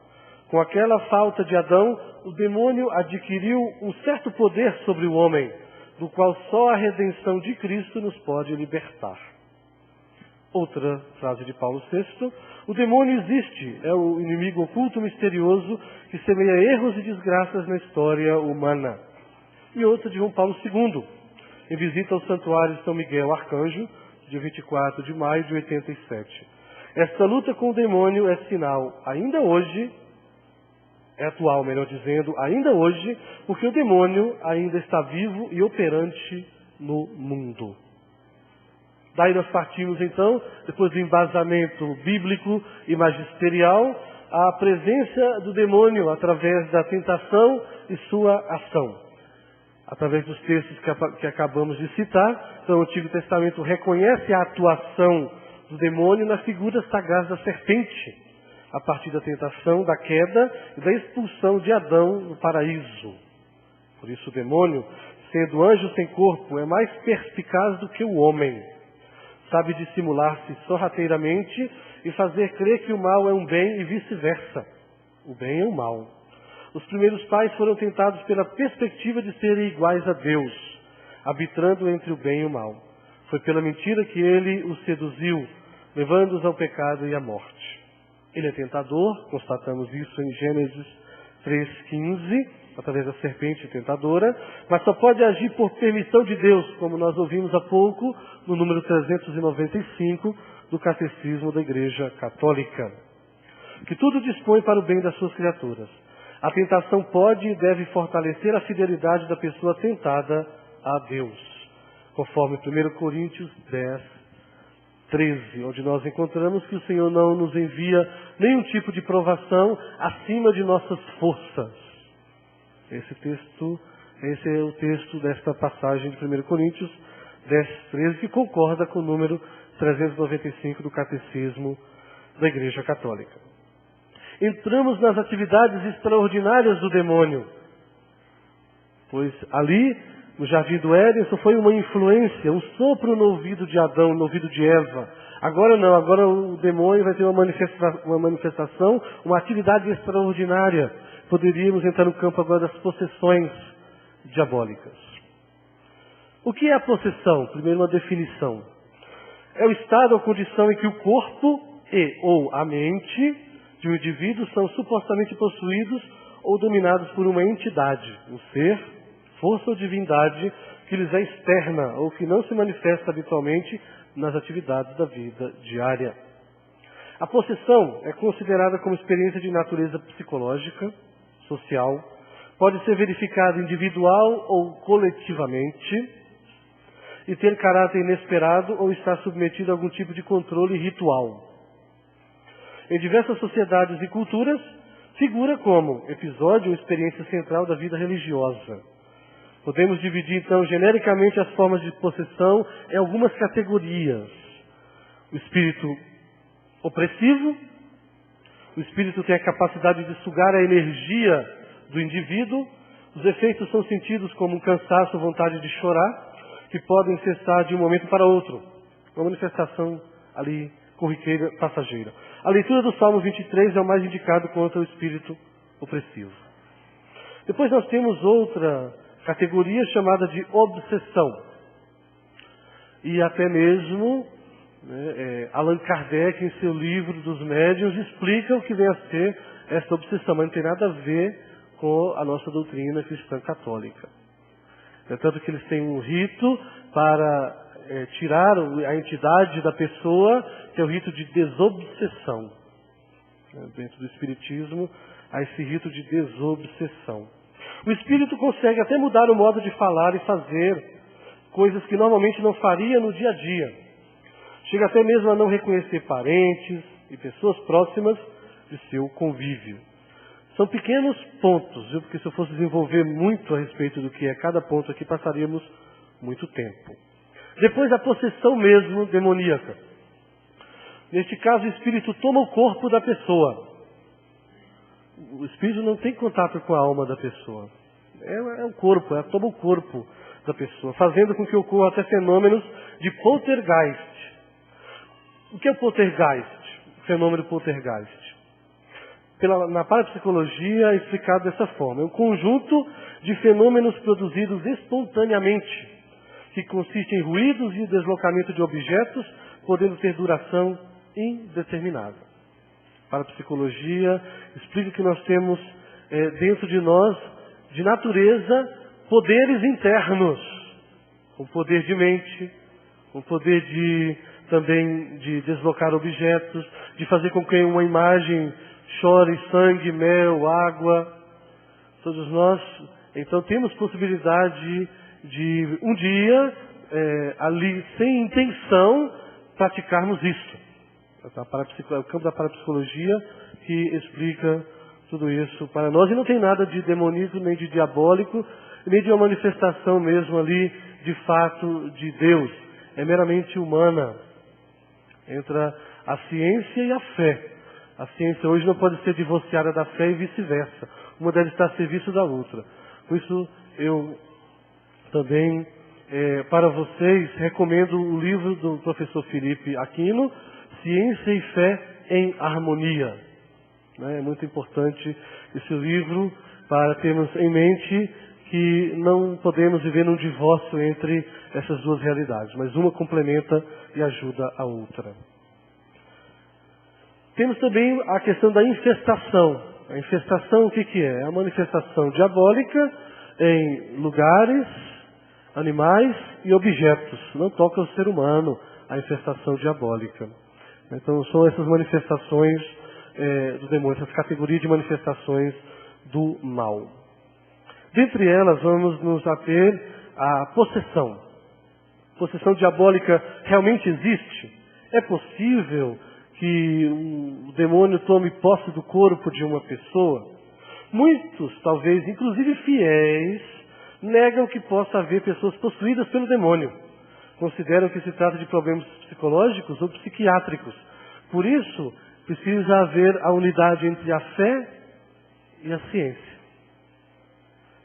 Com aquela falta de Adão, o demônio adquiriu um certo poder sobre o homem, do qual só a redenção de Cristo nos pode libertar. Outra frase de Paulo VI: o demônio existe, é o inimigo oculto misterioso que semeia erros e desgraças na história humana. E outra de João Paulo II, em visita ao Santuário de São Miguel Arcanjo, dia 24 de maio de 87. Esta luta com o demônio é sinal, ainda hoje, é atual, melhor dizendo, ainda hoje, porque o demônio ainda está vivo e operante no mundo. Daí nós partimos, então, depois do embasamento bíblico e magisterial, a presença do demônio através da tentação e sua ação. Através dos textos que acabamos de citar, então o Antigo Testamento reconhece a atuação do demônio na figura sagaz da serpente, a partir da tentação, da queda e da expulsão de Adão do paraíso. Por isso o demônio sendo anjo sem corpo, é mais perspicaz do que o homem. Sabe dissimular-se sorrateiramente e fazer crer que o mal é um bem e vice-versa. O bem é o mal. Os primeiros pais foram tentados pela perspectiva de serem iguais a Deus, arbitrando entre o bem e o mal. Foi pela mentira que ele os seduziu, levando-os ao pecado e à morte. Ele é tentador, constatamos isso em Gênesis 3,15, através da serpente tentadora, mas só pode agir por permissão de Deus, como nós ouvimos há pouco no número 395 do Catecismo da Igreja Católica, que tudo dispõe para o bem das suas criaturas. A tentação pode e deve fortalecer a fidelidade da pessoa tentada a Deus, conforme 1 Coríntios 10, 13, onde nós encontramos que o Senhor não nos envia nenhum tipo de provação acima de nossas forças. Esse é o texto desta passagem de 1 Coríntios 10, 13, que concorda com o número 395 do Catecismo da Igreja Católica. Entramos nas atividades extraordinárias do demônio, pois ali, no Jardim do Éden, só foi uma influência, um sopro no ouvido de Adão, no ouvido de Eva. Agora não, agora o demônio vai ter uma manifestação, uma atividade extraordinária. Poderíamos entrar no campo agora das possessões diabólicas. O que é a possessão? Primeiro, uma definição. É o estado ou condição em que o corpo ou a mente de um indivíduo são supostamente possuídos ou dominados por uma entidade, um ser, força ou divindade que lhes é externa ou que não se manifesta habitualmente nas atividades da vida diária. A possessão é considerada como experiência de natureza psicológica, social, pode ser verificada individual ou coletivamente e ter caráter inesperado ou estar submetido a algum tipo de controle ritual. Em diversas sociedades e culturas, figura como episódio ou experiência central da vida religiosa. Podemos dividir, então, genericamente as formas de possessão em algumas categorias. O espírito opressivo, o espírito tem a capacidade de sugar a energia do indivíduo, os efeitos são sentidos como um cansaço, vontade de chorar, que podem cessar de um momento para outro. Uma manifestação ali corriqueira, passageira. A leitura do Salmo 23 é o mais indicado contra o espírito opressivo. Depois nós temos outra categoria chamada de obsessão. E até mesmo Allan Kardec, em seu livro dos médiuns, explica o que vem a ser essa obsessão, mas não tem nada a ver com a nossa doutrina cristã católica. É tanto que eles têm um rito para tirar a entidade da pessoa, que é o rito de desobsessão. Dentro do Espiritismo, há esse rito de desobsessão. O espírito consegue até mudar o modo de falar e fazer coisas que normalmente não faria no dia a dia. Chega até mesmo a não reconhecer parentes e pessoas próximas de seu convívio. São pequenos pontos, viu? Porque se eu fosse desenvolver muito a respeito do que é cada ponto aqui, passaríamos muito tempo. Depois a possessão mesmo demoníaca. Neste caso, o espírito toma o corpo da pessoa. O espírito não tem contato com a alma da pessoa. É o corpo, toma o corpo da pessoa, fazendo com que ocorram até fenômenos de poltergeist. O que é o poltergeist? O fenômeno poltergeist. Na parapsicologia é explicado dessa forma. É um conjunto de fenômenos produzidos espontaneamente, que consiste em ruídos e deslocamento de objetos, podendo ter duração indeterminada. A parapsicologia explica que nós temos dentro de nós, de natureza, poderes internos, o poder de mente, o poder também de deslocar objetos, de fazer com que uma imagem chore sangue, mel, água. Todos nós, então, temos possibilidade de um dia, ali, sem intenção, praticarmos isso. O campo da parapsicologia que explica tudo isso para nós. E não tem nada de demoníaco, nem de diabólico, nem de uma manifestação mesmo ali, de fato, de Deus. É meramente humana. Entra a ciência e a fé. A ciência hoje não pode ser divorciada da fé e vice-versa. Uma deve estar a serviço da outra. Por isso, eu Também, para vocês, recomendo o livro do professor Felipe Aquino, Ciência e Fé em Harmonia. É muito importante esse livro para termos em mente que não podemos viver num divórcio entre essas duas realidades, mas uma complementa e ajuda a outra. Temos também a questão da infestação. A infestação o que é? É a manifestação diabólica em lugares, animais e objetos. Não toca o ser humano a infestação diabólica. Então são essas manifestações do demônio, essas categorias de manifestações do mal. Dentre elas vamos nos ater à possessão. Possessão diabólica realmente existe? É possível que o demônio tome posse do corpo de uma pessoa? Muitos, talvez, inclusive fiéis, negam que possa haver pessoas possuídas pelo demônio. Consideram que se trata de problemas psicológicos ou psiquiátricos. Por isso, precisa haver a unidade entre a fé e a ciência.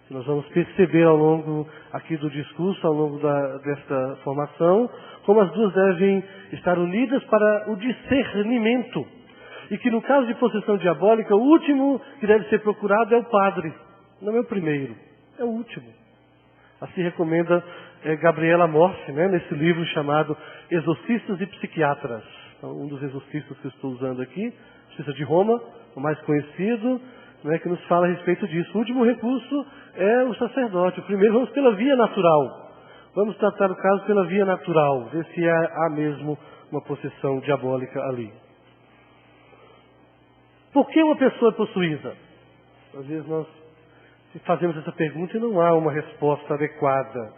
Nós vamos perceber ao longo aqui do discurso, ao longo desta formação, como as duas devem estar unidas para o discernimento. E que no caso de possessão diabólica, o último que deve ser procurado é o padre. Não é o primeiro, é o último. Assim recomenda Gabriela Morse, nesse livro chamado Exorcistas e Psiquiatras. Então, um dos exorcistas que eu estou usando aqui, exorcista de Roma, o mais conhecido, que nos fala a respeito disso. O último recurso é o sacerdote. Primeiro vamos pela via natural. Vamos tratar o caso pela via natural, ver se há mesmo uma possessão diabólica ali. Por que uma pessoa é possuída? Às vezes nós fazemos essa pergunta e não há uma resposta adequada.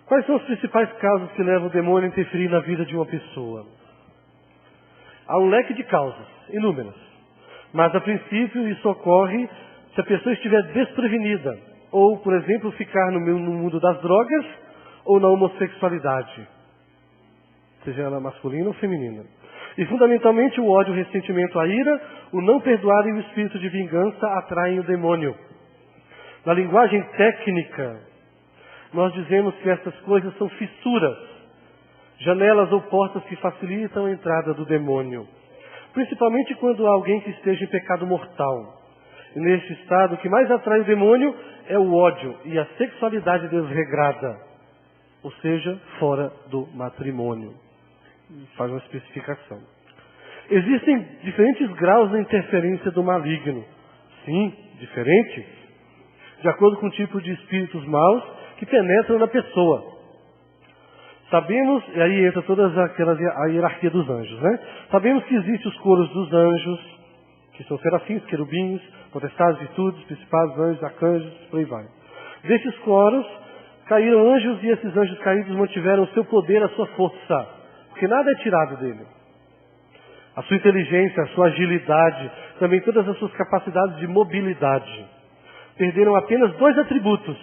Quais são os principais causas que levam o demônio a interferir na vida de uma pessoa? Há um leque de causas, inúmeras. Mas, a princípio, isso ocorre se a pessoa estiver desprevenida. Ou, por exemplo, ficar no mundo das drogas ou na homossexualidade. Seja ela masculina ou feminina. E, fundamentalmente, o ódio, o ressentimento, a ira, o não perdoar e o espírito de vingança atraem o demônio. Na linguagem técnica, nós dizemos que essas coisas são fissuras, janelas ou portas que facilitam a entrada do demônio. Principalmente quando há alguém que esteja em pecado mortal. E neste estado, o que mais atrai o demônio é o ódio e a sexualidade desregrada. Ou seja, fora do matrimônio. Faz uma especificação. Existem diferentes graus de interferência do maligno. Sim, diferentes. De acordo com o tipo de espíritos maus que penetram na pessoa. Sabemos, e aí entra toda a hierarquia dos anjos, Sabemos que existem os coros dos anjos, que são serafins, querubins, potestades, virtudes, principados, anjos, arcanjos, por aí vai. Desses coros, caíram anjos e esses anjos caídos mantiveram o seu poder, a sua força, porque nada é tirado dele. A sua inteligência, a sua agilidade, também todas as suas capacidades de mobilidade. Perderam apenas 2 atributos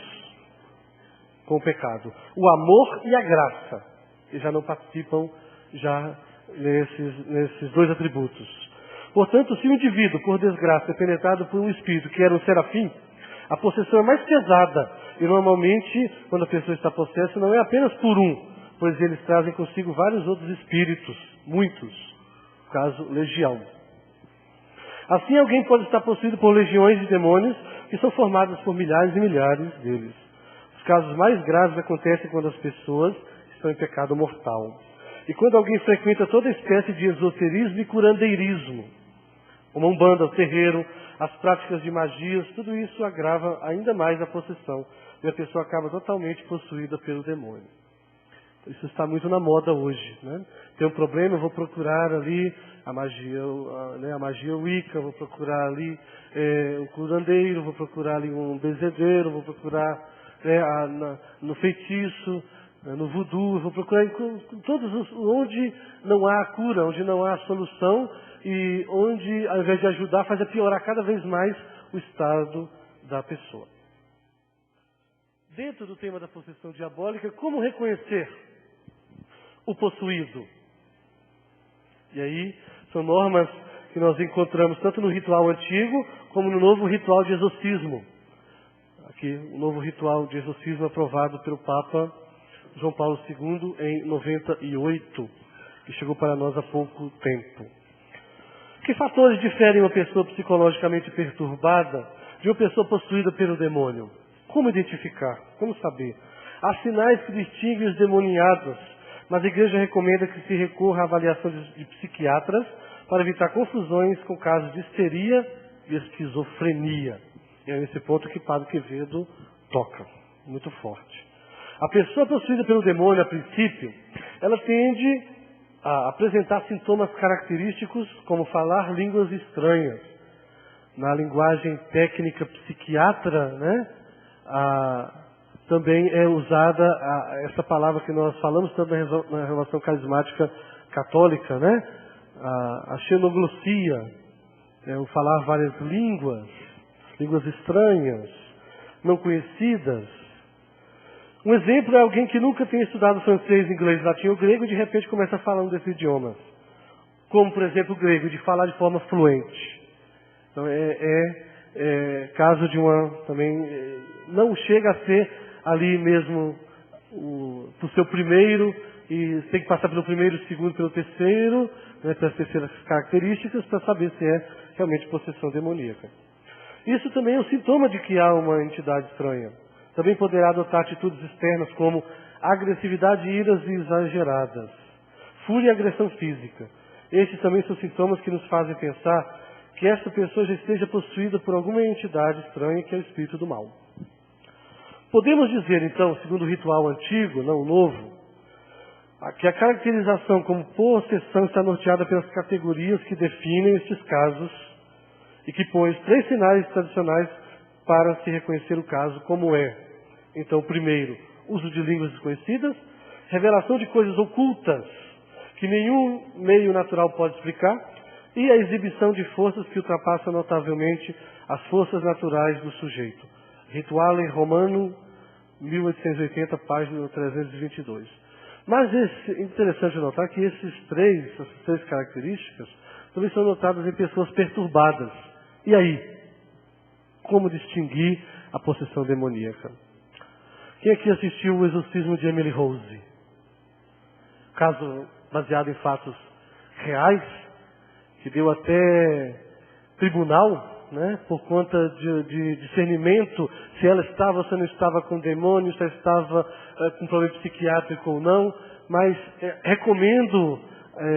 com o pecado: o amor e a graça. E já não participam nesses 2 atributos. Portanto, se o indivíduo, por desgraça, é penetrado por um espírito que era um serafim, a possessão é mais pesada. E normalmente, quando a pessoa está possessa, não é apenas por um, pois eles trazem consigo vários outros espíritos, muitos, caso legião. Assim, alguém pode estar possuído por legiões de demônios que são formadas por milhares e milhares deles. Os casos mais graves acontecem quando as pessoas estão em pecado mortal. E quando alguém frequenta toda espécie de esoterismo e curandeirismo, como a umbanda, o terreiro, as práticas de magias, tudo isso agrava ainda mais a possessão. E a pessoa acaba totalmente possuída pelo demônio. Isso está muito na moda hoje. Tem um problema, eu vou procurar ali a magia Wicca, vou procurar ali um curandeiro, vou procurar ali um benzedeiro, vou procurar no feitiço, no voodoo, vou procurar em todos onde não há cura, onde não há solução e onde, ao invés de ajudar, faz piorar cada vez mais o estado da pessoa. Dentro do tema da possessão diabólica, como reconhecer o possuído? E aí, são normas que nós encontramos tanto no ritual antigo, como no novo ritual de exorcismo. aqui o novo ritual de exorcismo aprovado pelo Papa João Paulo II em 98, que chegou para nós há pouco tempo. Que fatores diferem uma pessoa psicologicamente perturbada de uma pessoa possuída pelo demônio? Como identificar? Como saber? Há sinais que distinguem os demoniados, mas a igreja recomenda que se recorra à avaliação de psiquiatras para evitar confusões com casos de histeria e esquizofrenia. E é nesse ponto que Padre Quevedo toca, muito forte. A pessoa possuída pelo demônio, a princípio, ela tende a apresentar sintomas característicos como falar línguas estranhas. Na linguagem técnica psiquiatra, né, também é usada essa palavra que nós falamos tanto na renovação carismática católica, né, a xenoglossia, o falar várias línguas estranhas, não conhecidas. Um exemplo é alguém que nunca tem estudado francês, inglês, latim ou grego e de repente começa a falar um desses idiomas. Como, por exemplo, o grego, de falar de forma fluente. Então, caso de também, não chega a ser ali mesmo o seu primeiro, e tem que passar pelo primeiro, segundo, pelo terceiro, né, pelas terceiras características, para saber se é realmente possessão demoníaca. Isso também é um sintoma de que há uma entidade estranha. Também poderá adotar atitudes externas como agressividade, iras exageradas, fúria e agressão física. Estes também são sintomas que nos fazem pensar que esta pessoa já esteja possuída por alguma entidade estranha, que é o espírito do mal. Podemos dizer, então, segundo o ritual antigo, não o novo, que a caracterização como possessão está norteada pelas categorias que definem estes casos e que põe os 3 sinais tradicionais para se reconhecer o caso como é. Então, primeiro, uso de línguas desconhecidas, revelação de coisas ocultas que nenhum meio natural pode explicar e a exibição de forças que ultrapassam notavelmente as forças naturais do sujeito. Rituale Romano, 1880, página 322. Mas é interessante notar que essas três características também são notadas em pessoas perturbadas. E aí? Como distinguir a possessão demoníaca? Quem aqui assistiu o exorcismo de Emily Rose? Caso baseado em fatos reais, que deu até tribunal, né, por conta de discernimento, se ela estava ou se não estava com demônio, se ela estava com problema psiquiátrico ou não, mas recomendo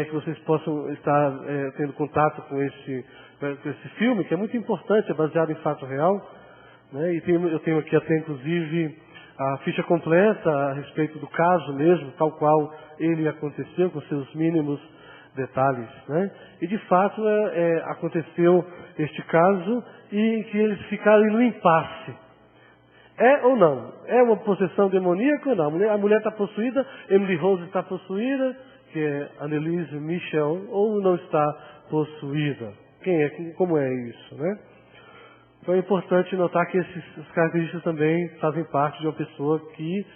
que vocês possam estar tendo contato com esse filme, que é muito importante, é baseado em fato real, né, e eu tenho aqui até inclusive a ficha completa a respeito do caso mesmo, tal qual ele aconteceu, com seus mínimos detalhes, né? E de fato aconteceu este caso e que eles ficaram no impasse. É ou não? É uma possessão demoníaca ou não? A mulher está possuída, Emily Rose está possuída, que é Annelise Michel, ou não está possuída? Como é isso, né? Então é importante notar que essas características também fazem parte de uma pessoa que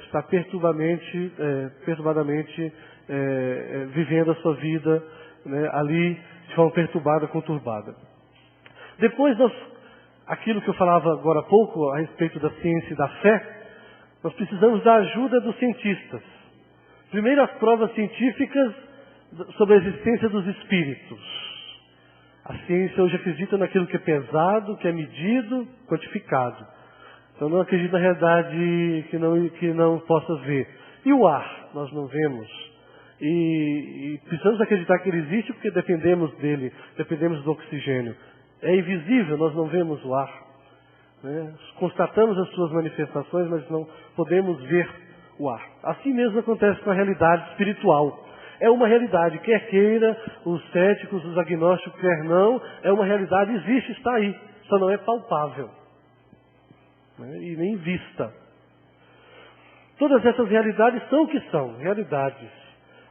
está perturbadamente vivendo a sua vida, né, ali de forma perturbada, conturbada. Depois, aquilo que eu falava agora há pouco a respeito da ciência e da fé, nós precisamos da ajuda dos cientistas. Primeiro, as provas científicas sobre a existência dos espíritos. A ciência hoje acredita naquilo que é pesado, que é medido, quantificado. Então não acredita na realidade que não possa ver. E o ar, nós não vemos. E precisamos acreditar que ele existe porque dependemos dele, dependemos do oxigênio. É invisível, nós não vemos o ar, né? Constatamos as suas manifestações, mas não podemos ver o ar. Assim mesmo acontece com a realidade espiritual. É uma realidade, quer queira, os céticos, os agnósticos, quer não, é uma realidade, existe, está aí, só não é palpável, né? E nem vista. Todas essas realidades são o que são, realidades.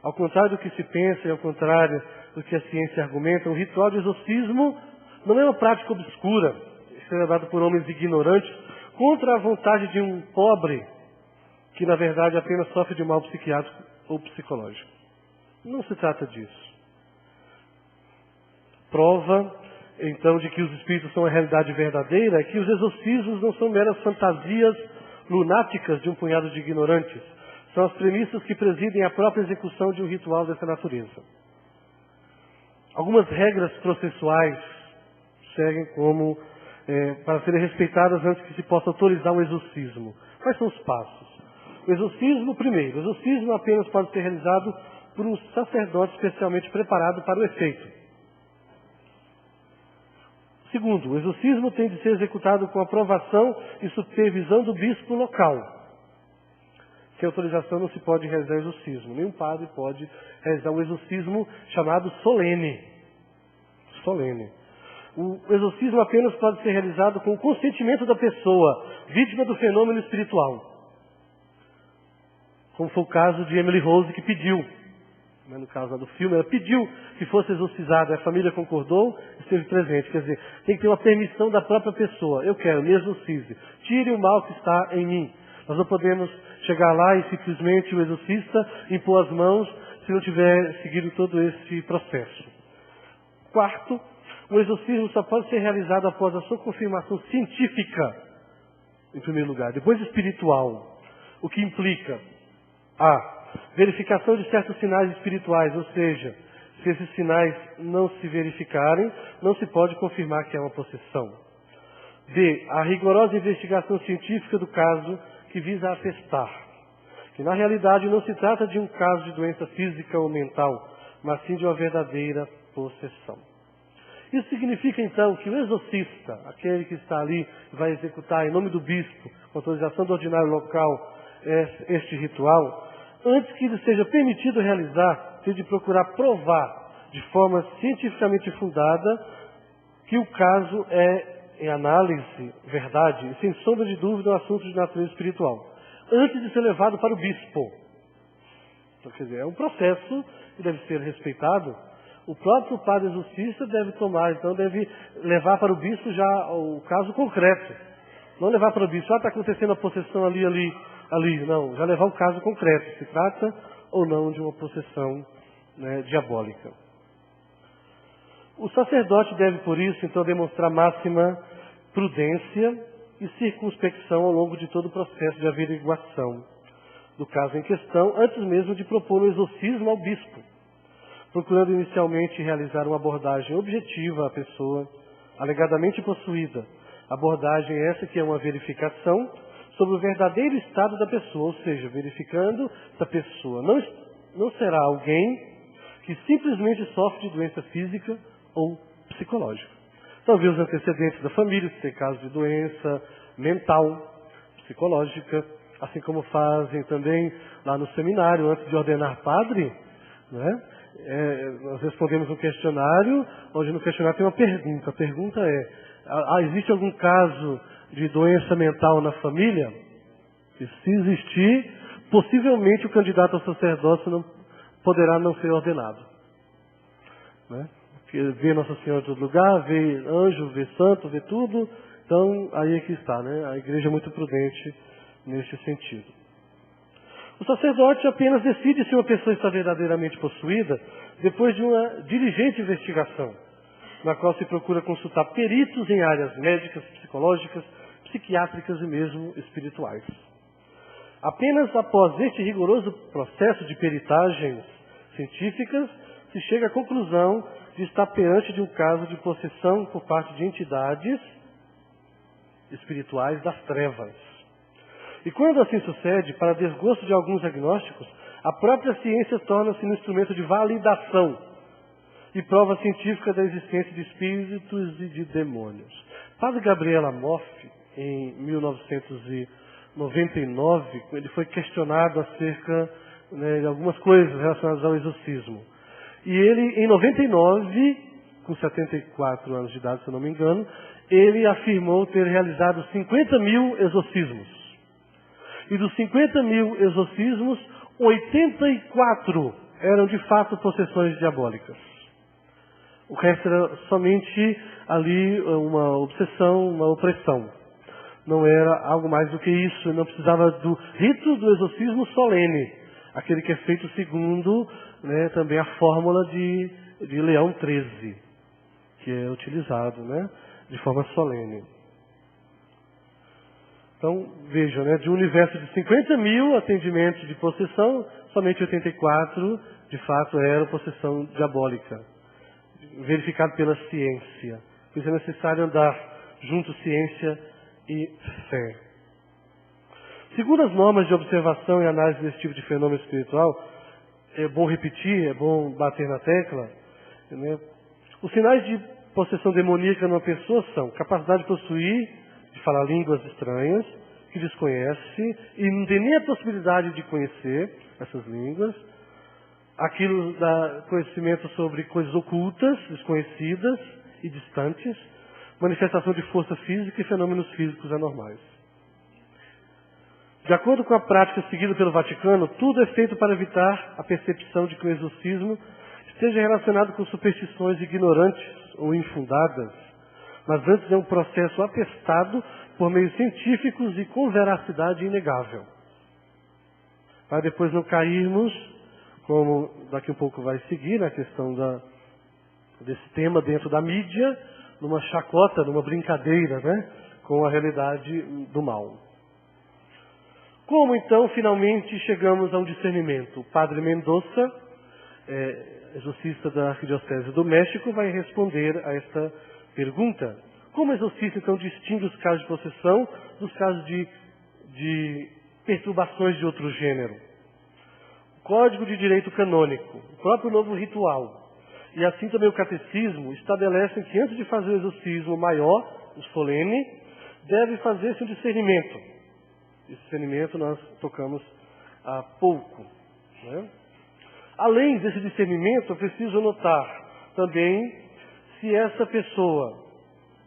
Ao contrário do que se pensa e ao contrário do que a ciência argumenta, o ritual de exorcismo não é uma prática obscura, celebrada por homens ignorantes, contra a vontade de um pobre, que na verdade apenas sofre de mal psiquiátrico ou psicológico. Não se trata disso. Prova então, de que os espíritos são a realidade verdadeira, é que os exorcismos não são meras fantasias lunáticas de um punhado de ignorantes. São as premissas que presidem a própria execução de um ritual dessa natureza. Algumas regras processuais seguem como para serem respeitadas antes que se possa autorizar um exorcismo. Quais são os passos? O exorcismo, primeiro, o exorcismo apenas pode ser realizado por um sacerdote especialmente preparado para o efeito. Segundo, o exorcismo tem de ser executado com aprovação e supervisão do bispo local. Sem autorização não se pode realizar exorcismo. Nenhum padre pode realizar um exorcismo chamado solene. Solene. O exorcismo apenas pode ser realizado com o consentimento da pessoa, vítima do fenômeno espiritual. Como foi o caso de Emily Rose, que pediu. No caso do filme, ela pediu que fosse exorcizada, a família concordou e esteve presente. Quer dizer, tem que ter uma permissão da própria pessoa. Eu quero, me exorcize. Tire o mal que está em mim. Nós não podemos chegar lá e simplesmente o exorcista impor as mãos se não tiver seguido todo esse processo. Quarto, o exorcismo só pode ser realizado após a sua confirmação científica, em primeiro lugar. Depois espiritual, o que implica a verificação de certos sinais espirituais, ou seja, se esses sinais não se verificarem, não se pode confirmar que é uma possessão. B. A rigorosa investigação científica do caso que visa atestar que na realidade não se trata de um caso de doença física ou mental, mas sim de uma verdadeira possessão. Isso significa então que o exorcista, aquele que está ali, vai executar em nome do bispo, com autorização do ordinário local, este ritual, antes que lhe seja permitido realizar, tem de procurar provar de forma cientificamente fundada que o caso é, em análise, verdade, e sem sombra de dúvida, um assunto de natureza espiritual, antes de ser levado para o bispo. Então, quer dizer, é um processo que deve ser respeitado. O próprio padre exorcista deve tomar, então deve levar para o bispo já o caso concreto. Não levar para o bispo, está acontecendo a possessão ali. Não, já levar o caso concreto, se trata ou não de uma possessão, né, diabólica. O sacerdote deve, por isso, então, demonstrar máxima prudência e circunspecção ao longo de todo o processo de averiguação do caso em questão, antes mesmo de propor o exorcismo ao bispo, procurando inicialmente realizar uma abordagem objetiva à pessoa alegadamente possuída. Abordagem essa que é uma verificação sobre o verdadeiro estado da pessoa, ou seja, verificando se a pessoa não será alguém que simplesmente sofre de doença física ou psicológica. Então, ver os antecedentes da família, se tem caso de doença mental, psicológica, assim como fazem também lá no seminário, antes de ordenar padre, né? Nós respondemos um questionário, onde no questionário tem uma pergunta. A pergunta é, existe algum caso de doença mental na família? E se existir, possivelmente o candidato ao sacerdócio poderá não ser ordenado. Né? Porque vê Nossa Senhora em todo lugar, vê anjo, vê santo, vê tudo. Então, aí é que está, né? A igreja é muito prudente neste sentido. O sacerdote apenas decide se uma pessoa está verdadeiramente possuída depois de uma diligente investigação, na qual se procura consultar peritos em áreas médicas, psicológicas, psiquiátricas e mesmo espirituais. Apenas após este rigoroso processo de peritagens científicas, se chega à conclusão de estar perante de um caso de possessão por parte de entidades espirituais das trevas. E quando assim sucede, para desgosto de alguns agnósticos, a própria ciência torna-se um instrumento de validação e prova científica da existência de espíritos e de demônios. Padre Gabriel Amorf, em 1999, ele foi questionado acerca, né, de algumas coisas relacionadas ao exorcismo. E ele, em 99, com 74 anos de idade, se eu não me engano, ele afirmou ter realizado 50 mil exorcismos. E dos 50 mil exorcismos, 84 eram de fato possessões diabólicas. O resto era somente ali uma obsessão, uma opressão. Não era algo mais do que isso. Não precisava do rito do exorcismo solene, aquele que é feito segundo, né, também a fórmula de Leão XIII. que é utilizado, né, de forma solene. Então, vejam, né, de um universo de 50 mil atendimentos de possessão, somente 84, de fato, eram possessão diabólica, verificado pela ciência. Por isso é necessário andar junto ciência e fé. Segundo as normas de observação e análise desse tipo de fenômeno espiritual, é bom repetir, é bom bater na tecla, né? Os sinais de possessão demoníaca numa pessoa são capacidade de possuir, de falar línguas estranhas, que desconhece, e não tem nem a possibilidade de conhecer essas línguas, aquilo da conhecimento sobre coisas ocultas, desconhecidas e distantes, manifestação de força física e fenômenos físicos anormais. De acordo com a prática seguida pelo Vaticano, tudo é feito para evitar a percepção de que o exorcismo esteja relacionado com superstições ignorantes ou infundadas, mas antes é um processo atestado por meios científicos e com veracidade inegável. Para depois não cairmos, como daqui um pouco vai seguir, a questão desse tema dentro da mídia, numa chacota, numa brincadeira, né, com a realidade do mal. Como então finalmente chegamos a um discernimento? O padre Mendonça, exorcista da Arquidiocese do México, vai responder a esta pergunta. Como o exorcista então distingue os casos de possessão dos casos de perturbações de outro gênero? O Código de Direito Canônico, o próprio novo ritual, e assim também o catecismo, estabelecem que antes de fazer o exorcismo maior, o solene, deve fazer-se um discernimento. Esse discernimento nós tocamos há pouco, né? Além desse discernimento, é preciso notar também se essa pessoa,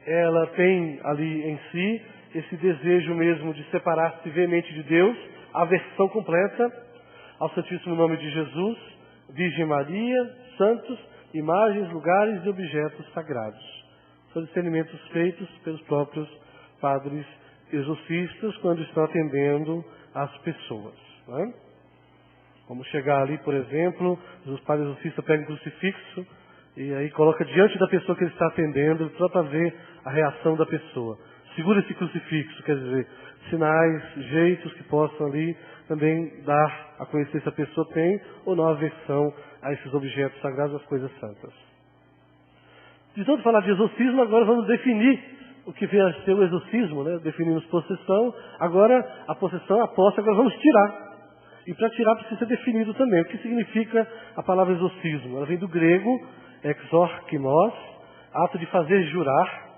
ela tem ali em si esse desejo mesmo de separar-se veemente de Deus, aversão completa ao Santíssimo Nome de Jesus, Virgem Maria, santos, imagens, lugares e objetos sagrados. São discernimentos feitos pelos próprios padres exorcistas quando estão atendendo as pessoas, né? Vamos chegar ali, por exemplo, os padres exorcistas pegam um crucifixo e aí coloca diante da pessoa que ele está atendendo, só para ver a reação da pessoa. Segura esse crucifixo, quer dizer, sinais, jeitos que possam ali também dar a conhecer se a pessoa tem ou não aversão a esses objetos sagrados, as coisas santas. De tanto falar de exorcismo, agora vamos definir o que vem a ser o exorcismo, né? Definimos possessão, agora a possessão, a posse, agora vamos tirar. E para tirar precisa ser definido também. O que significa a palavra exorcismo? Ela vem do grego, exorkimos, ato de fazer jurar,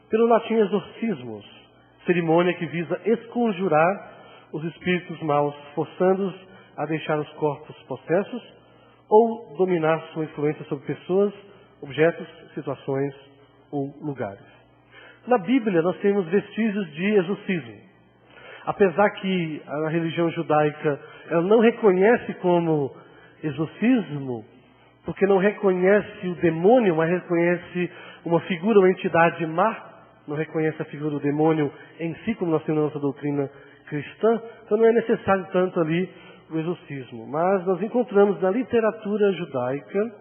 pelo latim exorcismos, cerimônia que visa esconjurar os espíritos maus, forçando-os a deixar os corpos possessos ou dominar sua influência sobre pessoas, objetos, situações ou lugares. Na Bíblia nós temos vestígios de exorcismo. Apesar que a religião judaica ela não reconhece como exorcismo, porque não reconhece o demônio, mas reconhece uma figura, uma entidade má, não reconhece a figura do demônio em si, como nós temos na nossa doutrina cristã, então não é necessário tanto ali o exorcismo. Mas nós encontramos na literatura judaica,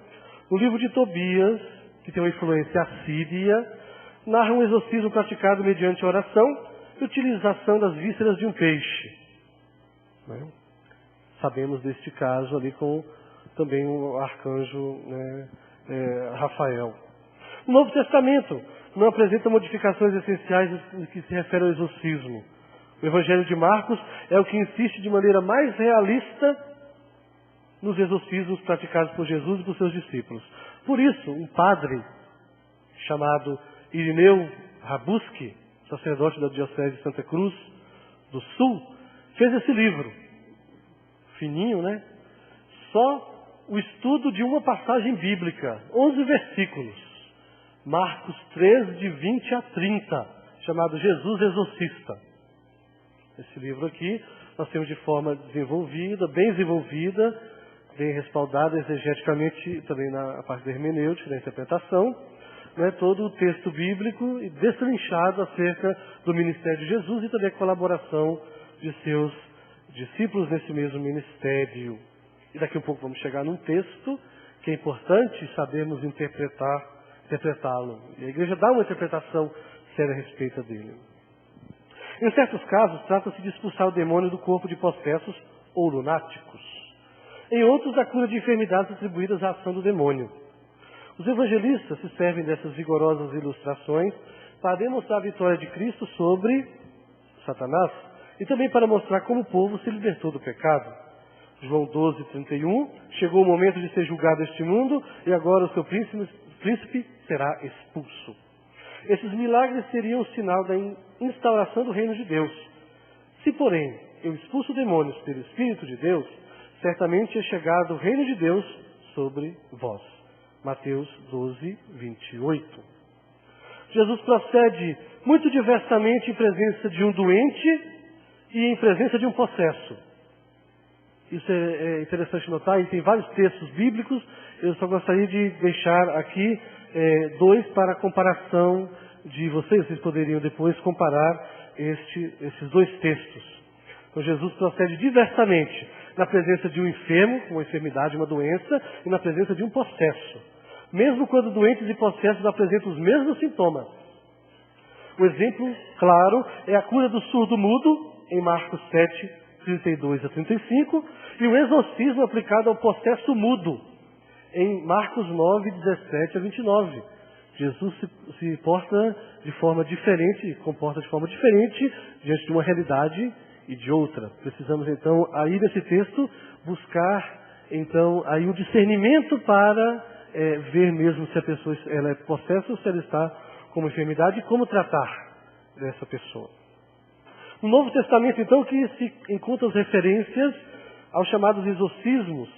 no livro de Tobias, que tem uma influência assíria, narra um exorcismo praticado mediante oração e utilização das vísceras de um peixe. Né? Sabemos deste caso ali com também o arcanjo, né, Rafael. O Novo Testamento não apresenta modificações essenciais no que se refere ao exorcismo. O Evangelho de Marcos é o que insiste de maneira mais realista nos exorcismos praticados por Jesus e por seus discípulos. Por isso, um padre chamado Irineu Rabuski, sacerdote da Diocese de Santa Cruz do Sul, fez esse livro, fininho, né? Só o estudo de uma passagem bíblica, 11 versículos, Marcos 3, de 20 a 30, chamado Jesus Exorcista. Esse livro aqui, nós temos de forma desenvolvida, bem desenvolvida, bem respaldada exegeticamente, também na parte da hermenêutica, da interpretação, né, todo o texto bíblico e destrinchado acerca do ministério de Jesus e também a colaboração de seus discípulos nesse mesmo ministério. E daqui a pouco vamos chegar num texto que é importante sabermos interpretar interpretá-lo. E a igreja dá uma interpretação séria a respeito dele. Em certos casos, trata-se de expulsar o demônio do corpo de possessos ou lunáticos. Em outros, da cura de enfermidades atribuídas à ação do demônio. Os evangelistas se servem dessas vigorosas ilustrações para demonstrar a vitória de Cristo sobre Satanás e também para mostrar como o povo se libertou do pecado. João 12:31, chegou o momento de ser julgado este mundo e agora o seu príncipe será expulso. Esses milagres seriam o sinal da instauração do reino de Deus. Se, porém, eu expulso demônios pelo Espírito de Deus, certamente é chegado o reino de Deus sobre vós. Mateus 12:28. Jesus procede muito diversamente em presença de um doente e em presença de um possesso. Isso é interessante notar, e tem vários textos bíblicos, eu só gostaria de deixar aqui dois para a comparação de vocês poderiam depois comparar esses dois textos. Então Jesus procede diversamente na presença de um enfermo, uma enfermidade, uma doença, e na presença de um possesso. Mesmo quando doentes e possessos apresentam os mesmos sintomas. O exemplo, claro, é a cura do surdo-mudo, em Marcos 7:32-35, e o exorcismo aplicado ao possesso mudo, em Marcos 9:17-29. Jesus se comporta de forma diferente diante de uma realidade e de outra. Precisamos, então, aí nesse texto, buscar, então, aí o discernimento para ver mesmo se a pessoa ela é possessa ou se ela está com uma enfermidade e como tratar dessa pessoa. No Novo Testamento, então, que se encontram as referências aos chamados exorcismos.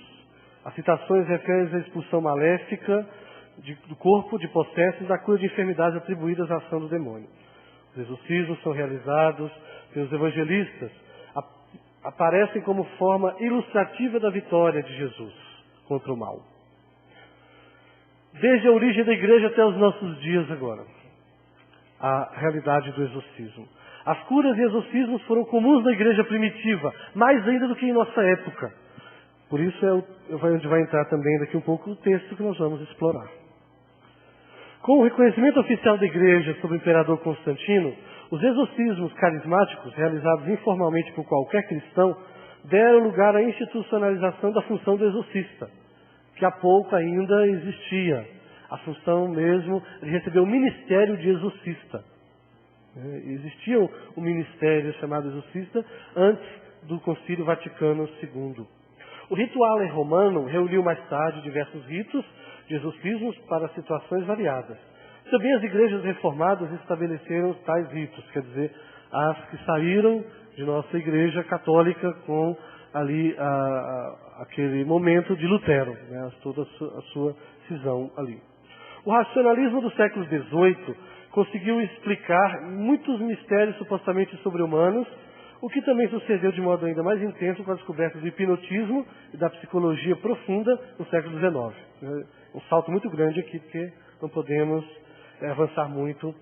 As citações referem à expulsão maléfica do corpo de possessos, da cura de enfermidades atribuídas à ação do demônio. Os exorcismos são realizados pelos evangelistas, aparecem como forma ilustrativa da vitória de Jesus contra o mal. Desde a origem da igreja até os nossos dias agora, a realidade do exorcismo. As curas e exorcismos foram comuns na igreja primitiva, mais ainda do que em nossa época. Por isso onde vai entrar também daqui um pouco o texto que nós vamos explorar. Com o reconhecimento oficial da igreja sobre o imperador Constantino, os exorcismos carismáticos, realizados informalmente por qualquer cristão, deram lugar à institucionalização da função do exorcista, que há pouco ainda existia. A função mesmo de receber o ministério de exorcista. Existia o ministério chamado exorcista antes do Concílio Vaticano II. O ritual romano reuniu mais tarde diversos ritos de exorcismos para situações variadas. Também as igrejas reformadas estabeleceram tais ritos, quer dizer, as que saíram de nossa igreja católica com ali aquele momento de Lutero, né, toda a sua cisão ali. O racionalismo do século XVIII conseguiu explicar muitos mistérios supostamente sobre-humanos, o que também sucedeu de modo ainda mais intenso com a descoberta do hipnotismo e da psicologia profunda no século XIX. Um salto muito grande aqui, porque não podemos avançar muito,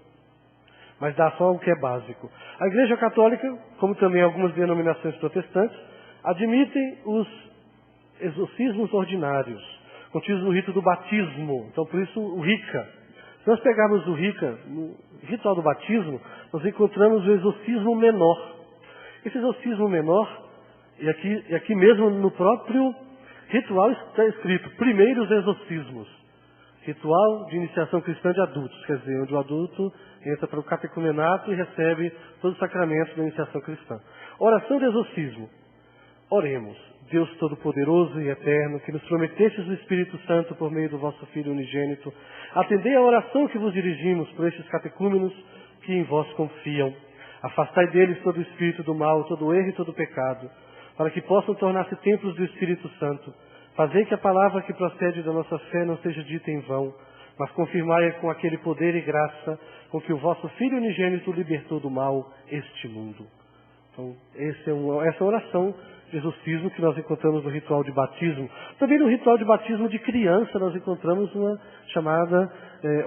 mas dá só o que é básico. A Igreja Católica, como também algumas denominações protestantes, admitem os exorcismos ordinários, contidos no rito do batismo. Então, por isso, o RICA. Se nós pegarmos o RICA, no ritual do batismo, nós encontramos o exorcismo menor. Esse exorcismo menor, e aqui mesmo no próprio ritual está escrito, primeiros exorcismos. Ritual de iniciação cristã de adultos, quer dizer, onde o adulto entra para o catecumenato e recebe todos os sacramentos da iniciação cristã. Oração de exorcismo. Oremos, Deus Todo-Poderoso e Eterno, que nos prometestes o Espírito Santo por meio do vosso Filho unigênito, atendei a oração que vos dirigimos por estes catecúmenos que em vós confiam. Afastai deles todo o espírito do mal, todo o erro e todo o pecado, para que possam tornar-se templos do Espírito Santo. Fazei que a palavra que procede da nossa fé não seja dita em vão, mas confirmai-a com aquele poder e graça com que o vosso Filho unigênito libertou do mal este mundo. Então, essa oração de exorcismo que nós encontramos no ritual de batismo. Também no ritual de batismo de criança nós encontramos uma chamada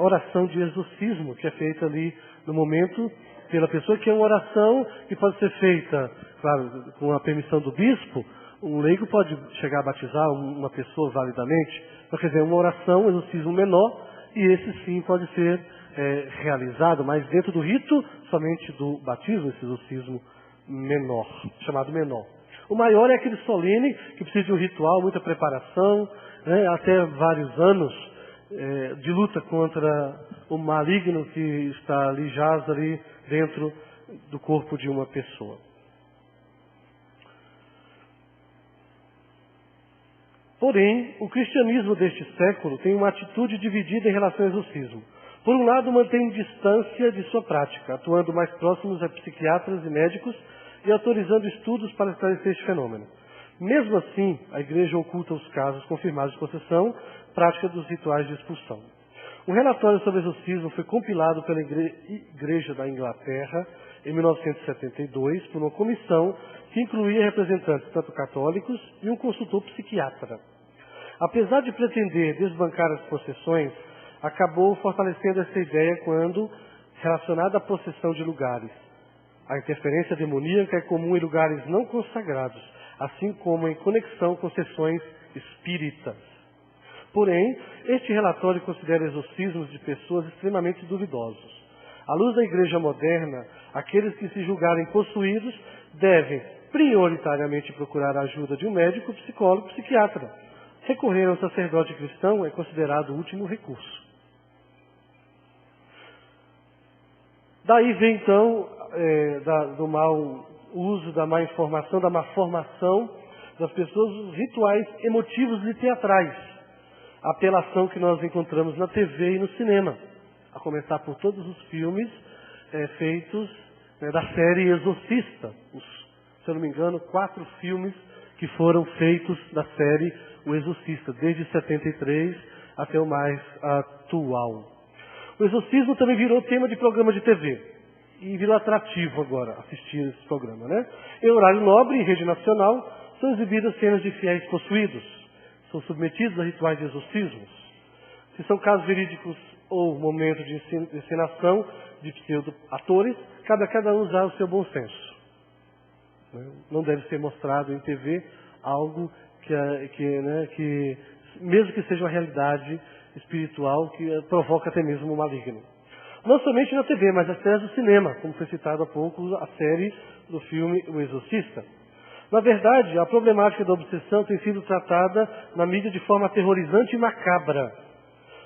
oração de exorcismo, que é feita ali no momento pela pessoa, que é uma oração que pode ser feita, claro, com a permissão do bispo. Um leigo pode chegar a batizar uma pessoa validamente, mas quer dizer, uma oração, um exorcismo menor, e esse sim pode ser realizado, mas dentro do rito somente do batismo, esse exorcismo menor, chamado menor. O maior é aquele solene, que precisa de um ritual, muita preparação, né, até vários anos de luta contra o maligno que está ali, jaz ali dentro do corpo de uma pessoa. Porém, o cristianismo deste século tem uma atitude dividida em relação ao exorcismo. Por um lado, mantém distância de sua prática, atuando mais próximos a psiquiatras e médicos e autorizando estudos para esclarecer este fenômeno. Mesmo assim, a Igreja oculta os casos confirmados de possessão, prática dos rituais de expulsão. Um relatório sobre exorcismo foi compilado pela Igreja da Inglaterra em 1972 por uma comissão que incluía representantes tanto católicos e um consultor psiquiatra. Apesar de pretender desbancar as possessões, acabou fortalecendo essa ideia quando relacionada à possessão de lugares. A interferência demoníaca é comum em lugares não consagrados, assim como em conexão com sessões espíritas. Porém, este relatório considera exorcismos de pessoas extremamente duvidosos. À luz da igreja moderna, aqueles que se julgarem possuídos devem prioritariamente procurar a ajuda de um médico, psicólogo, psiquiatra. Recorrer ao sacerdote cristão é considerado o último recurso. Daí vem então do mau uso, da má informação, da má formação das pessoas, os rituais emotivos e teatrais. A apelação que nós encontramos na TV e no cinema, a começar por todos os filmes feitos da série Exorcista. Se eu não me engano, 4 filmes que foram feitos da série O Exorcista, desde 73 até o mais atual. O exorcismo também virou tema de programa de TV. E virou atrativo agora assistir esse programa, né? Em horário nobre, em rede nacional, são exibidas cenas de fiéis possuídos. São submetidos a rituais de exorcismos. Se são casos verídicos ou momento de encenação de pseudo-atores, cabe a cada um usar o seu bom senso. Não deve ser mostrado em TV algo que mesmo que seja uma realidade espiritual, que provoca até mesmo o maligno. Não somente na TV, mas até no cinema, como foi citado há pouco, a série do filme O Exorcista. Na verdade, a problemática da obsessão tem sido tratada na mídia de forma aterrorizante e macabra,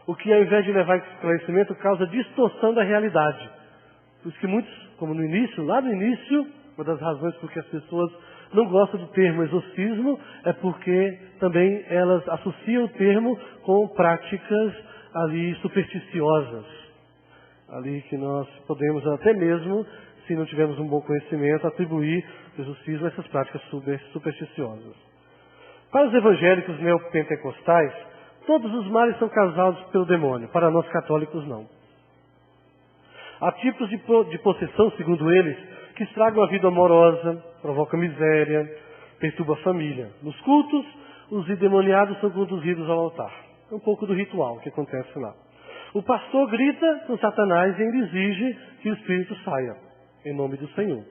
o que, ao invés de levar a esclarecimento, causa distorção da realidade. Por isso que muitos, como no início, lá no início, uma das razões por que as pessoas não gostam do termo exorcismo é porque também elas associam o termo com práticas ali supersticiosas. Ali que nós podemos até mesmo, se não tivermos um bom conhecimento, atribuir o exorcismo a essas práticas supersticiosas. Para os evangélicos neopentecostais, todos os males são causados pelo demônio. Para nós católicos, não. Há tipos de possessão, segundo eles, que estragam a vida amorosa, provocam miséria, perturbam a família. Nos cultos, os endemoniados são conduzidos ao altar. É um pouco do ritual que acontece lá. O pastor grita com Satanás e ele exige que o espírito saia, em nome do Senhor.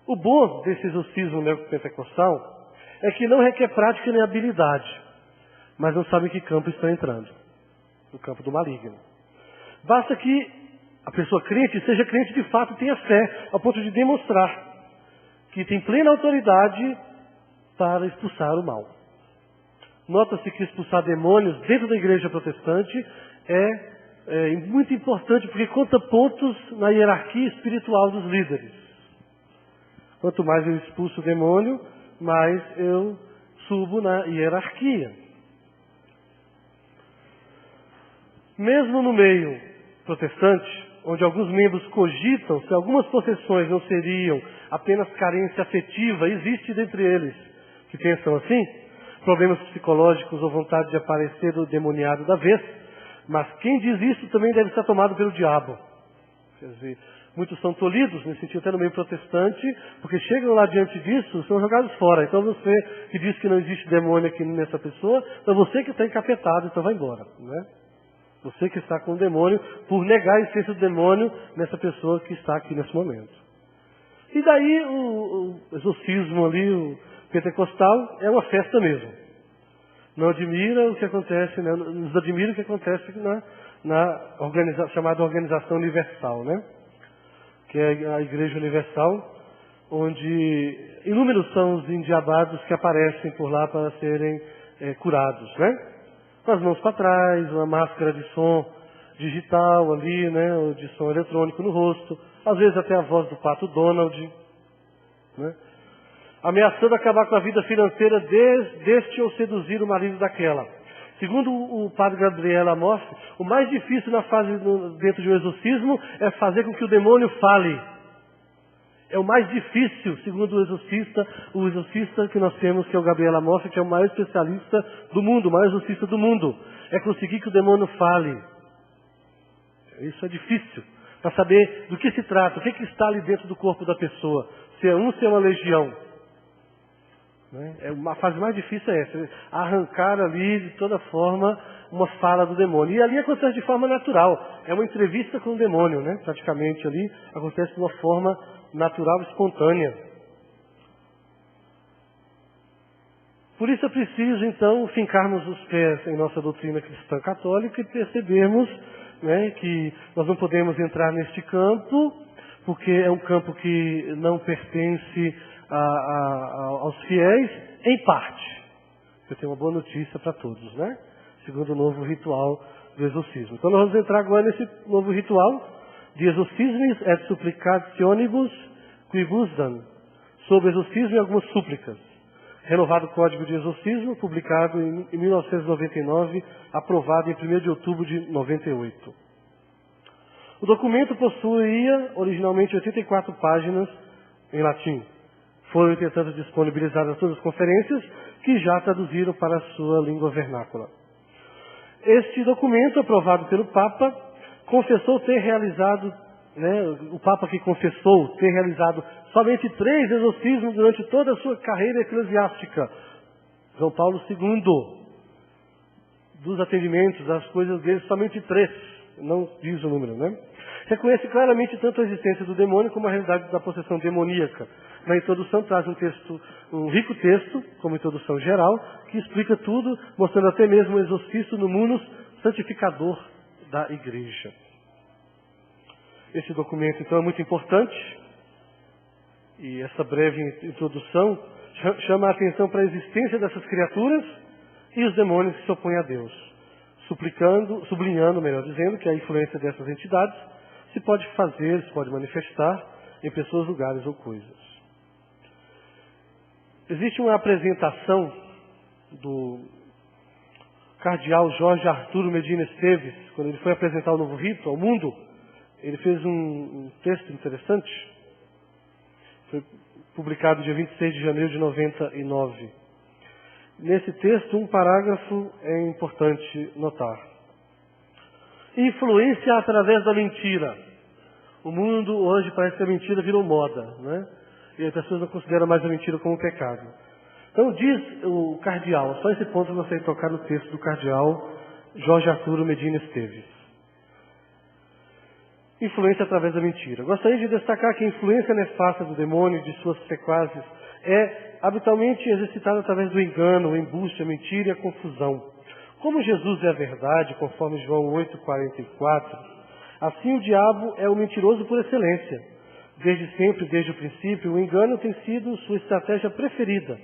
O bom desse exorcismo neopentecostal é que não requer prática nem habilidade, mas não sabe em que campo estão entrando. No campo do maligno. Basta que a pessoa crente seja crente de fato e tenha fé, ao ponto de demonstrar que tem plena autoridade para expulsar o mal. Nota-se que expulsar demônios dentro da igreja protestante é muito importante, porque conta pontos na hierarquia espiritual dos líderes. Quanto mais eu expulso o demônio, mais eu subo na hierarquia. Mesmo no meio protestante, onde alguns membros cogitam se algumas possessões não seriam apenas carência afetiva, existe dentre eles que pensam assim, problemas psicológicos ou vontade de aparecer do demoniado da vez, mas quem diz isso também deve estar tomado pelo diabo. Quer dizer, muitos são tolhidos, nesse sentido até no meio protestante, porque chegam lá diante disso, são jogados fora. Então você que diz que não existe demônio aqui nessa pessoa, então você que está encapetado, então vai embora, né? Você que está com o demônio, por negar a essência do demônio nessa pessoa que está aqui nesse momento. E daí o exorcismo ali, o pentecostal, é uma festa mesmo. Não admira o que acontece, né? Nos admira o que acontece na chamada Organização Universal, né? Que é a Igreja Universal, onde inúmeros são os endiabados que aparecem por lá para serem curados, né? Com as mãos para trás, uma máscara de som digital ali, né? Ou de som eletrônico no rosto, às vezes até a voz do Pato Donald, né? Ameaçando acabar com a vida financeira deste ou seduzir o marido daquela. Segundo o padre Gabriel Amorf, o mais difícil na fase dentro de um exorcismo é fazer com que o demônio fale. É o mais difícil, segundo o exorcista que nós temos, que é o Gabriel Amorf, que é o maior especialista do mundo, o maior exorcista do mundo. É conseguir que o demônio fale. Isso é difícil. Para saber do que se trata, o que está ali dentro do corpo da pessoa. Se é se é uma legião. A fase mais difícil é essa, arrancar ali de toda forma uma fala do demônio. E ali acontece de forma natural, é uma entrevista com o demônio, né? Praticamente ali acontece de uma forma natural, espontânea. Por isso é preciso então fincarmos os pés em nossa doutrina cristã católica e percebermos, né, que nós não podemos entrar neste campo, porque é um campo que não pertence aos fiéis, em parte. Eu tenho uma boa notícia para todos, né? Segundo o novo ritual do exorcismo. Então nós vamos entrar agora nesse novo ritual de exorcismis et supplicationibus quibus dan, sobre exorcismo e algumas súplicas. Renovado o Código de Exorcismo, publicado em 1999, aprovado em 1º de outubro de 98. O documento possuía originalmente 84 páginas em latim. Foram, entretanto, disponibilizadas todas as conferências que já traduziram para a sua língua vernácula. Este documento, aprovado pelo Papa, confessou ter realizado, o Papa que confessou ter realizado somente 3 exorcismos durante toda a sua carreira eclesiástica. João Paulo II, dos atendimentos, das coisas dele, somente 3, não diz o número, né? Reconhece claramente tanto a existência do demônio como a realidade da possessão demoníaca. Na introdução traz um rico texto, como introdução geral, que explica tudo, mostrando até mesmo o exorcista no munus santificador da Igreja. Esse documento, então, é muito importante, e essa breve introdução chama a atenção para a existência dessas criaturas e os demônios que se opõem a Deus, sublinhando, melhor dizendo, que a influência dessas entidades se pode manifestar em pessoas, lugares ou coisas. Existe uma apresentação do cardeal Jorge Arturo Medina Esteves, quando ele foi apresentar o novo rito ao mundo. Ele fez um texto interessante, foi publicado dia 26 de janeiro de 99. Nesse texto, um parágrafo é importante notar. Influência através da mentira. O mundo hoje parece que a mentira virou moda, né? E as pessoas não consideram mais a mentira como pecado. Então diz o cardeal, só esse ponto eu gostaria de tocar no texto do cardeal Jorge Arturo Medina Esteves. Influência através da mentira. Gostaria de destacar que a influência nefasta do demônio e de suas sequazes é habitualmente exercitada através do engano, o embuste, a mentira e a confusão. Como Jesus é a verdade, conforme João 8,44, assim o diabo é o mentiroso por excelência. Desde sempre, desde o princípio, o engano tem sido sua estratégia preferida.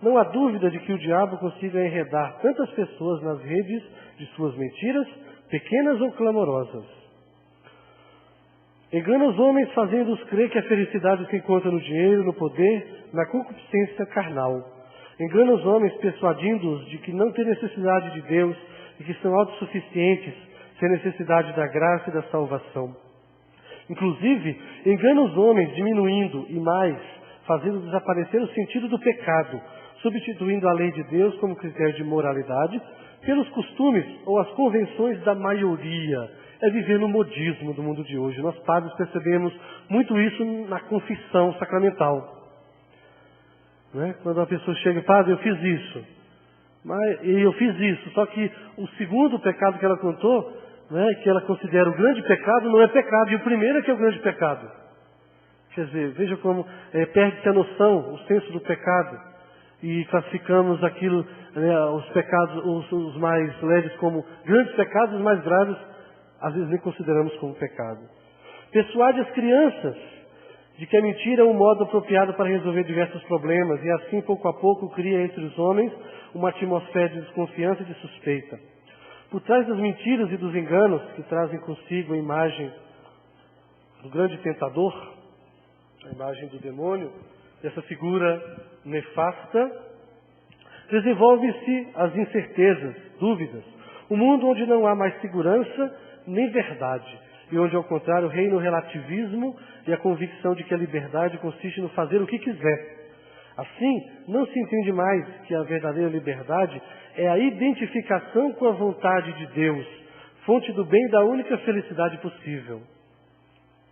Não há dúvida de que o diabo consiga enredar tantas pessoas nas redes de suas mentiras, pequenas ou clamorosas. Engana os homens fazendo-os crer que a felicidade se encontra no dinheiro, no poder, na concupiscência carnal. Engana os homens persuadindo-os de que não têm necessidade de Deus e que são autossuficientes, sem necessidade da graça e da salvação. Inclusive, engana os homens diminuindo e mais, fazendo desaparecer o sentido do pecado, substituindo a lei de Deus como critério de moralidade pelos costumes ou as convenções da maioria. É viver no modismo do mundo de hoje. Nós padres percebemos muito isso na confissão sacramental. Né? Quando uma pessoa chega, padre, eu fiz isso. E eu fiz isso. Só que o segundo pecado que ela contou, né, que ela considera o grande pecado, não é pecado. E o primeiro é que é o grande pecado. Quer dizer, veja como perde-se a noção, o senso do pecado. e classificamos aquilo, os pecados, os mais leves como grandes pecados, os mais graves, às vezes nem consideramos como pecado. Persuade as crianças de que a mentira é um modo apropriado para resolver diversos problemas, e assim, pouco a pouco, cria entre os homens uma atmosfera de desconfiança e de suspeita. Por trás das mentiras e dos enganos que trazem consigo a imagem do grande tentador, a imagem do demônio, dessa figura nefasta, desenvolvem-se as incertezas, dúvidas, um mundo onde não há mais segurança nem verdade, e onde, ao contrário, reina o relativismo e a convicção de que a liberdade consiste no fazer o que quiser. Assim, não se entende mais que a verdadeira liberdade é a identificação com a vontade de Deus, fonte do bem e da única felicidade possível.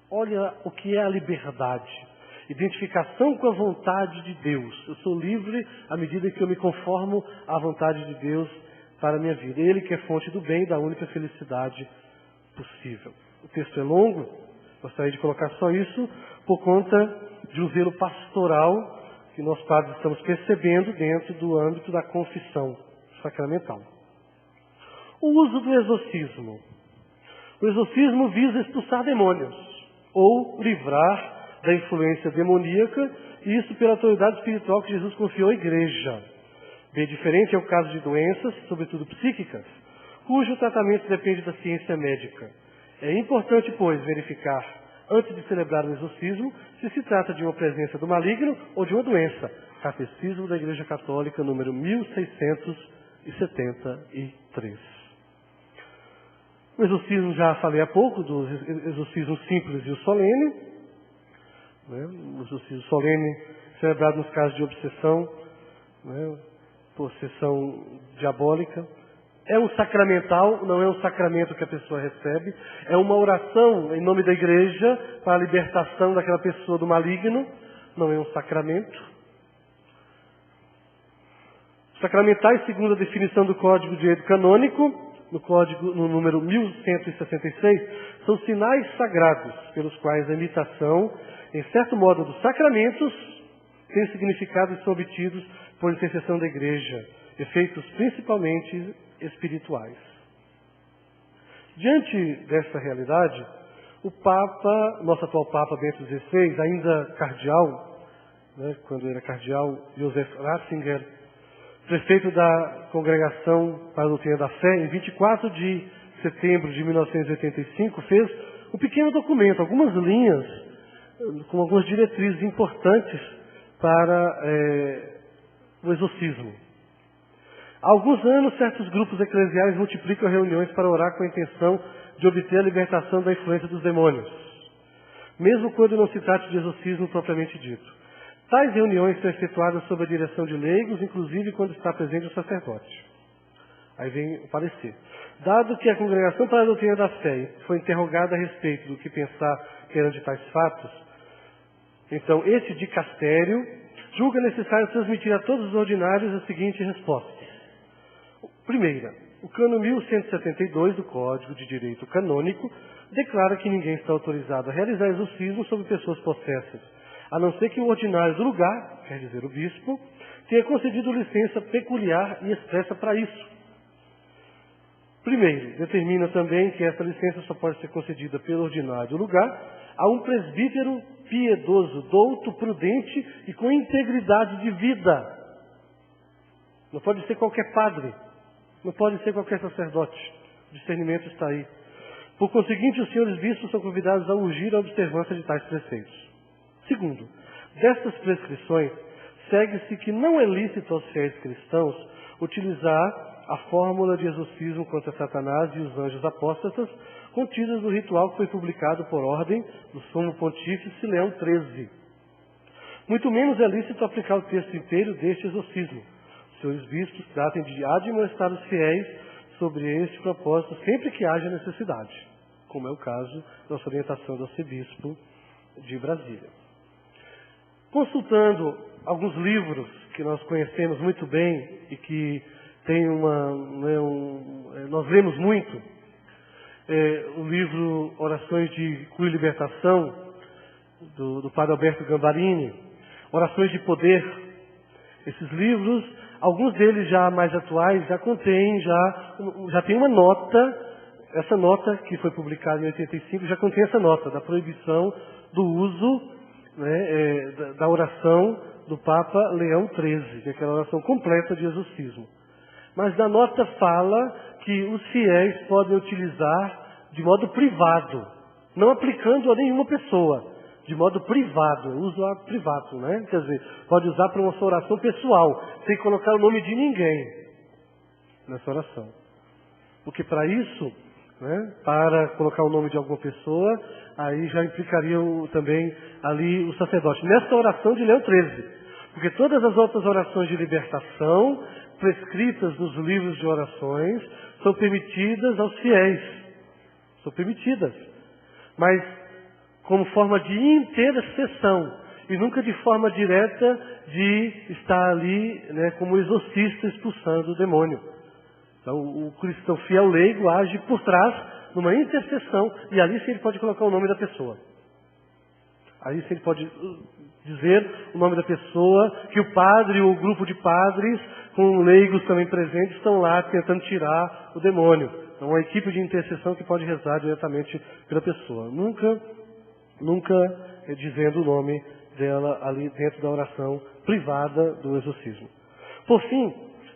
Olha o que é a liberdade. Identificação com a vontade de Deus. Eu sou livre à medida que eu me conformo à vontade de Deus para a minha vida. Ele que é fonte do bem e da única felicidade possível. O texto é longo, gostaria de colocar só isso por conta de um zelo pastoral que nós padres estamos percebendo dentro do âmbito da confissão sacramental. O uso do exorcismo. O exorcismo visa expulsar demônios ou livrar da influência demoníaca, e isso pela autoridade espiritual que Jesus confiou à igreja. Bem diferente é o caso de doenças, sobretudo psíquicas, cujo tratamento depende da ciência médica. É importante, pois, verificar, antes de celebrar o exorcismo, se trata de uma presença do maligno ou de uma doença. Catecismo da Igreja Católica, número 1673. O exorcismo, já falei há pouco, do exorcismo simples e o solene. O exorcismo solene, celebrado nos casos de obsessão, possessão diabólica. É um sacramental, não é um sacramento que a pessoa recebe. É uma oração em nome da igreja para a libertação daquela pessoa do maligno. Não é um sacramento. Sacramentais, segundo a definição do Código de Direito Canônico, no número 1166, são sinais sagrados pelos quais a imitação, em certo modo, dos sacramentos tem significado e são obtidos por intercessão da igreja, efeitos principalmente espirituais. Diante dessa realidade, o Papa, nosso atual Papa Bento XVI, ainda cardeal, quando era cardeal, Joseph Ratzinger, prefeito da Congregação para a Doutrina da Fé, em 24 de setembro de 1985, fez um pequeno documento, algumas linhas, com algumas diretrizes importantes para o exorcismo. Há alguns anos, certos grupos eclesiais multiplicam reuniões para orar com a intenção de obter a libertação da influência dos demônios, mesmo quando não se trate de exorcismo propriamente dito. Tais reuniões são efetuadas sob a direção de leigos, inclusive quando está presente o sacerdote. Aí vem o parecer. Dado que a Congregação para a Doutrina da Fé foi interrogada a respeito do que pensar perante tais fatos, então esse dicastério julga necessário transmitir a todos os ordinários a seguinte resposta. Primeira, o cano 1172 do Código de Direito Canônico declara que ninguém está autorizado a realizar exorcismo sobre pessoas possessas, a não ser que o ordinário do lugar, quer dizer o bispo, tenha concedido licença peculiar e expressa para isso. Primeiro, determina também que essa licença só pode ser concedida pelo ordinário do lugar a um presbítero piedoso, douto, prudente e com integridade de vida. Não pode ser qualquer padre, não pode ser qualquer sacerdote. O discernimento está aí. Por conseguinte, os senhores bispos são convidados a urgir a observância de tais preceitos. Segundo, destas prescrições, segue-se que não é lícito aos fiéis cristãos utilizar a fórmula de exorcismo contra Satanás e os anjos apóstatas contidas no ritual que foi publicado por ordem do Sumo Pontífice Leão XIII. Muito menos é lícito aplicar o texto inteiro deste exorcismo. Os senhores bispos tratem de admoestar os fiéis sobre este propósito sempre que haja necessidade, como é o caso da nossa orientação do arcebispo de Brasília. Consultando alguns livros que nós conhecemos muito bem e que tem nós lemos muito, o livro Orações de Cura e Libertação, do padre Alberto Gambarini, Orações de Poder, Esses livros, alguns deles já mais atuais, já contêm, já tem uma nota. Essa nota que foi publicada em 85 já contém essa nota da proibição do uso, né, da oração do Papa Leão XIII, que é aquela oração completa de exorcismo. Mas na nota fala que os fiéis podem utilizar de modo privado, não aplicando a nenhuma pessoa, de modo privado, uso privado, né? Quer dizer, pode usar para uma sua oração pessoal, sem colocar o nome de ninguém nessa oração. Porque para isso, né, para colocar o nome de alguma pessoa, aí já implicaria também ali o sacerdote. Nessa oração de Leão XIII, porque todas as outras orações de libertação, prescritas nos livros de orações, são permitidas aos fiéis. São permitidas. Mas como forma de intercessão, e nunca de forma direta de estar ali, né, como exorcista expulsando o demônio. Então, o cristão fiel leigo age por trás, numa intercessão, e ali sim ele pode colocar o nome da pessoa. Aí sim ele pode dizer o nome da pessoa, que o padre ou o grupo de padres, com leigos também presentes, estão lá tentando tirar o demônio. Então, uma equipe de intercessão que pode rezar diretamente pela pessoa. Nunca dizendo o nome dela ali dentro da oração privada do exorcismo. Por fim,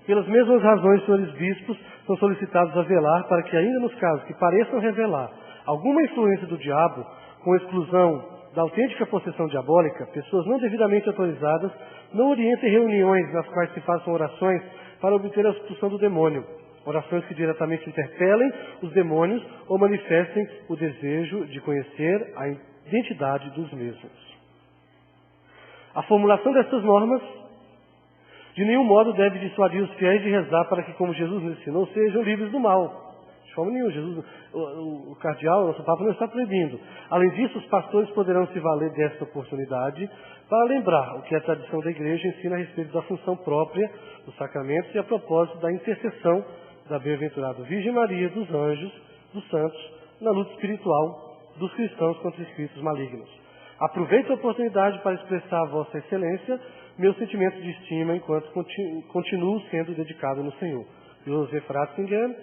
pelas mesmas razões, os senhores bispos são solicitados a velar para que, ainda nos casos que pareçam revelar alguma influência do diabo, com exclusão da autêntica possessão diabólica, pessoas não devidamente autorizadas não orientem reuniões nas quais se façam orações para obter a expulsão do demônio. Orações que diretamente interpelem os demônios ou manifestem o desejo de conhecer a identidade dos mesmos. A formulação dessas normas de nenhum modo deve dissuadir os fiéis de rezar para que, como Jesus nos ensinou, sejam livres do mal. De forma nenhuma. O cardeal, o nosso Papa, não está proibindo. Além disso, os pastores poderão se valer desta oportunidade para lembrar o que a tradição da Igreja ensina a respeito da função própria dos sacramentos e a propósito da intercessão da bem-aventurada Virgem Maria, dos anjos, dos santos, na luta espiritual dos cristãos contra espíritos malignos. Aproveito a oportunidade para expressar a Vossa Excelência meus sentimentos de estima enquanto continuo sendo dedicado no Senhor. Josef Ratzinger,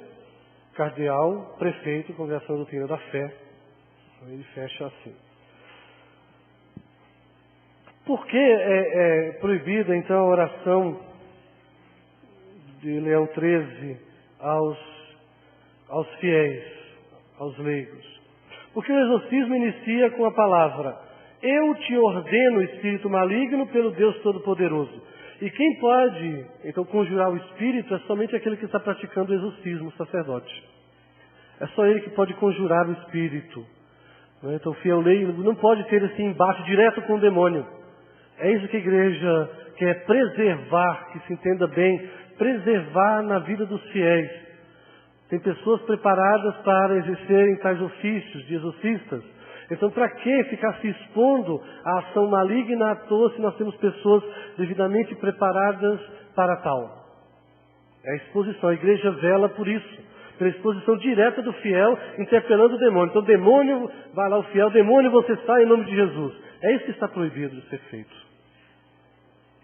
cardeal, prefeito, Congregação da Doutrina da Fé. Ele fecha assim. Por que é proibida, então, a oração de Leão XIII aos fiéis, aos leigos? Porque o exorcismo inicia com a palavra: eu te ordeno, espírito maligno, pelo Deus Todo-Poderoso. E quem pode, então, conjurar o espírito é somente aquele que está praticando o exorcismo, o sacerdote. É só ele que pode conjurar o espírito. Então, o fiel leigo não pode ter esse embate direto com o demônio. É isso que a igreja quer preservar, que se entenda bem, preservar na vida dos fiéis. Tem pessoas preparadas para exercerem tais ofícios de exorcistas. Então, para que ficar se expondo à ação maligna à toa se nós temos pessoas devidamente preparadas para tal? É a exposição. A igreja vela por isso. Pela exposição direta do fiel, interpelando o demônio. Então, o demônio, vai lá o fiel, demônio, você sai em nome de Jesus. É isso que está proibido de ser feito.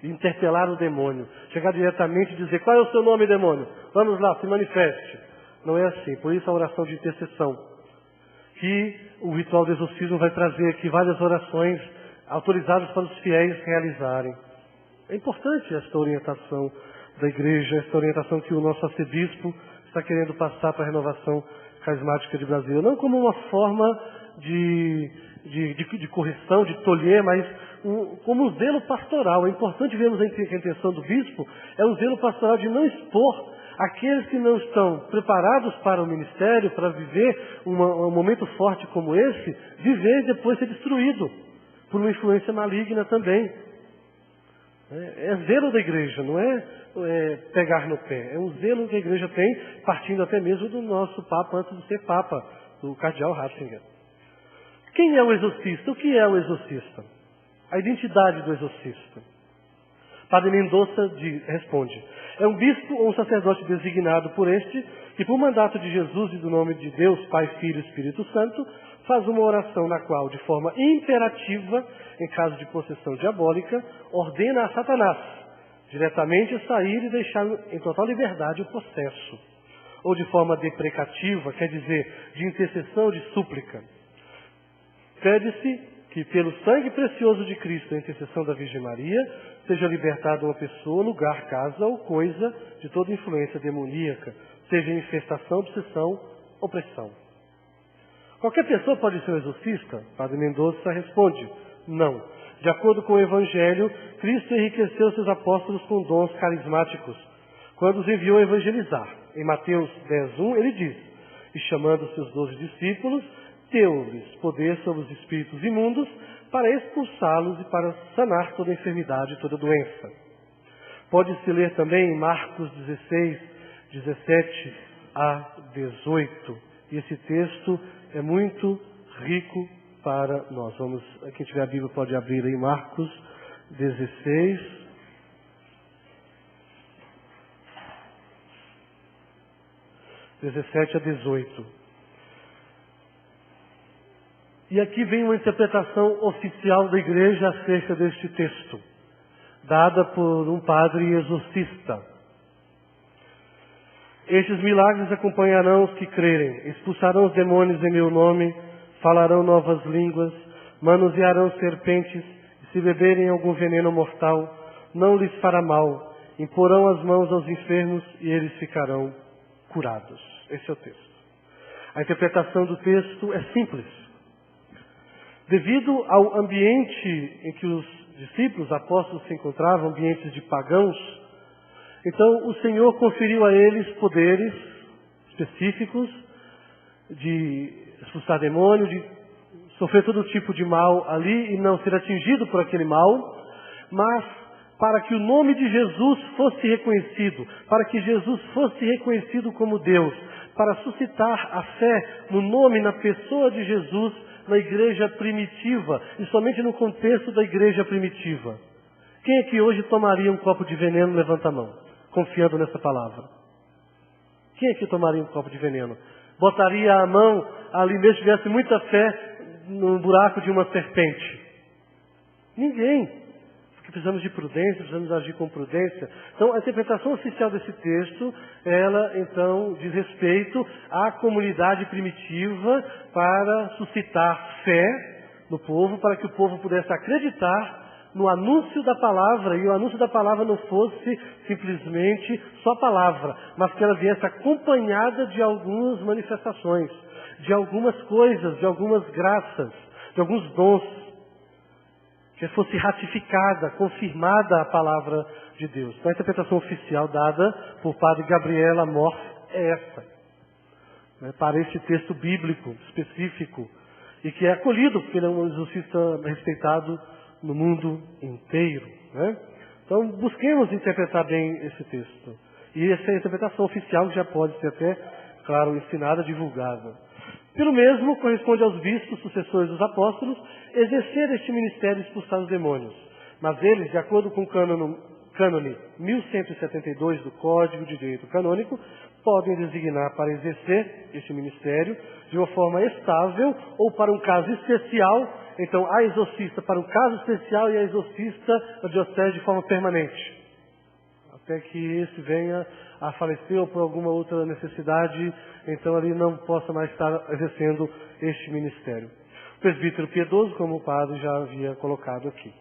Interpelar o demônio. Chegar diretamente e dizer: qual é o seu nome, demônio? Vamos lá, se manifeste. Não é assim. Por isso a oração de intercessão. Que o ritual do exorcismo vai trazer aqui várias orações autorizadas para os fiéis realizarem. É importante esta orientação da igreja, esta orientação que o nosso arcebispo está querendo passar para a renovação carismática de Brasília. Não como uma forma de correção, de tolher, mas como um zelo pastoral. É importante vermos a intenção do bispo, é um zelo pastoral de não expor aqueles que não estão preparados para o ministério, para viver um momento forte como esse, viver e depois ser destruído por uma influência maligna também. É zelo da igreja, não é pegar no pé. É um zelo que a igreja tem, partindo até mesmo do nosso Papa, antes de ser Papa, do cardeal Ratzinger. Quem é o exorcista? O que é o exorcista? A identidade do exorcista. Padre Mendonça responde: é um bispo ou um sacerdote designado por este, que por mandato de Jesus e do nome de Deus, Pai, Filho e Espírito Santo, faz uma oração na qual, de forma imperativa, em caso de possessão diabólica, ordena a Satanás, diretamente sair e deixar em total liberdade o processo, ou de forma deprecativa, quer dizer, de intercessão, de súplica. Pede-se que, pelo sangue precioso de Cristo, a intercessão da Virgem Maria, seja libertada uma pessoa, lugar, casa ou coisa de toda influência demoníaca, seja infestação, obsessão, opressão. Qualquer pessoa pode ser um exorcista? Padre Mendonça responde, não. De acordo com o Evangelho, Cristo enriqueceu seus apóstolos com dons carismáticos, quando os enviou a evangelizar. Em Mateus 10:1, ele diz, e chamando seus 12 discípulos, deu-lhes poder sobre os espíritos imundos para expulsá-los e para sanar toda enfermidade e toda doença. Pode-se ler também em Marcos 16, 17 a 18. E esse texto é muito rico para nós. Quem tiver a Bíblia pode abrir aí Marcos 16. 17 a 18. E aqui vem uma interpretação oficial da igreja acerca deste texto, dada por um padre exorcista. Estes milagres acompanharão os que crerem, expulsarão os demônios em meu nome, falarão novas línguas, manusearão serpentes, e se beberem algum veneno mortal, não lhes fará mal, imporão as mãos aos enfermos e eles ficarão curados. Esse é o texto. A interpretação do texto é simples. Devido ao ambiente em que os discípulos, apóstolos se encontravam, ambientes de pagãos, então o Senhor conferiu a eles poderes específicos de expulsar demônio, de sofrer todo tipo de mal ali e não ser atingido por aquele mal, mas para que o nome de Jesus fosse reconhecido, para que Jesus fosse reconhecido como Deus, para suscitar a fé no nome, na pessoa de Jesus, na igreja primitiva, e somente no contexto da igreja primitiva. Quem aqui hoje tomaria um copo de veneno? Levanta a mão, confiando nessa palavra. Quem aqui tomaria um copo de veneno? Botaria a mão ali mesmo, tivesse muita fé, no buraco de uma serpente? Ninguém. Porque precisamos de prudência, precisamos agir com prudência. Então, a interpretação oficial desse texto, ela, então, diz respeito à comunidade primitiva para suscitar fé no povo, para que o povo pudesse acreditar no anúncio da palavra, e o anúncio da palavra não fosse simplesmente só palavra, mas que ela viesse acompanhada de algumas manifestações, de algumas coisas, de algumas graças, de alguns dons, que fosse ratificada, confirmada a palavra de Deus. Então a interpretação oficial dada por Padre Gabriel Amorth é essa, para esse texto bíblico específico, e que é acolhido, porque ele é um exorcista respeitado no mundo inteiro. Então busquemos interpretar bem esse texto. E essa é a interpretação oficial, que já pode ser até, claro, ensinada, divulgada. Pelo mesmo, corresponde aos bispos, sucessores dos apóstolos, exercer este ministério e expulsar os demônios. Mas eles, de acordo com o cânone 1172 do Código de Direito Canônico, podem designar para exercer este ministério de uma forma estável ou para um caso especial. Então, há exorcista para um caso especial e há exorcista na diocese de forma permanente, até que esse venha a falecer ou por alguma outra necessidade, então ali não possa mais estar exercendo este ministério. O presbítero piedoso, como o padre já havia colocado aqui.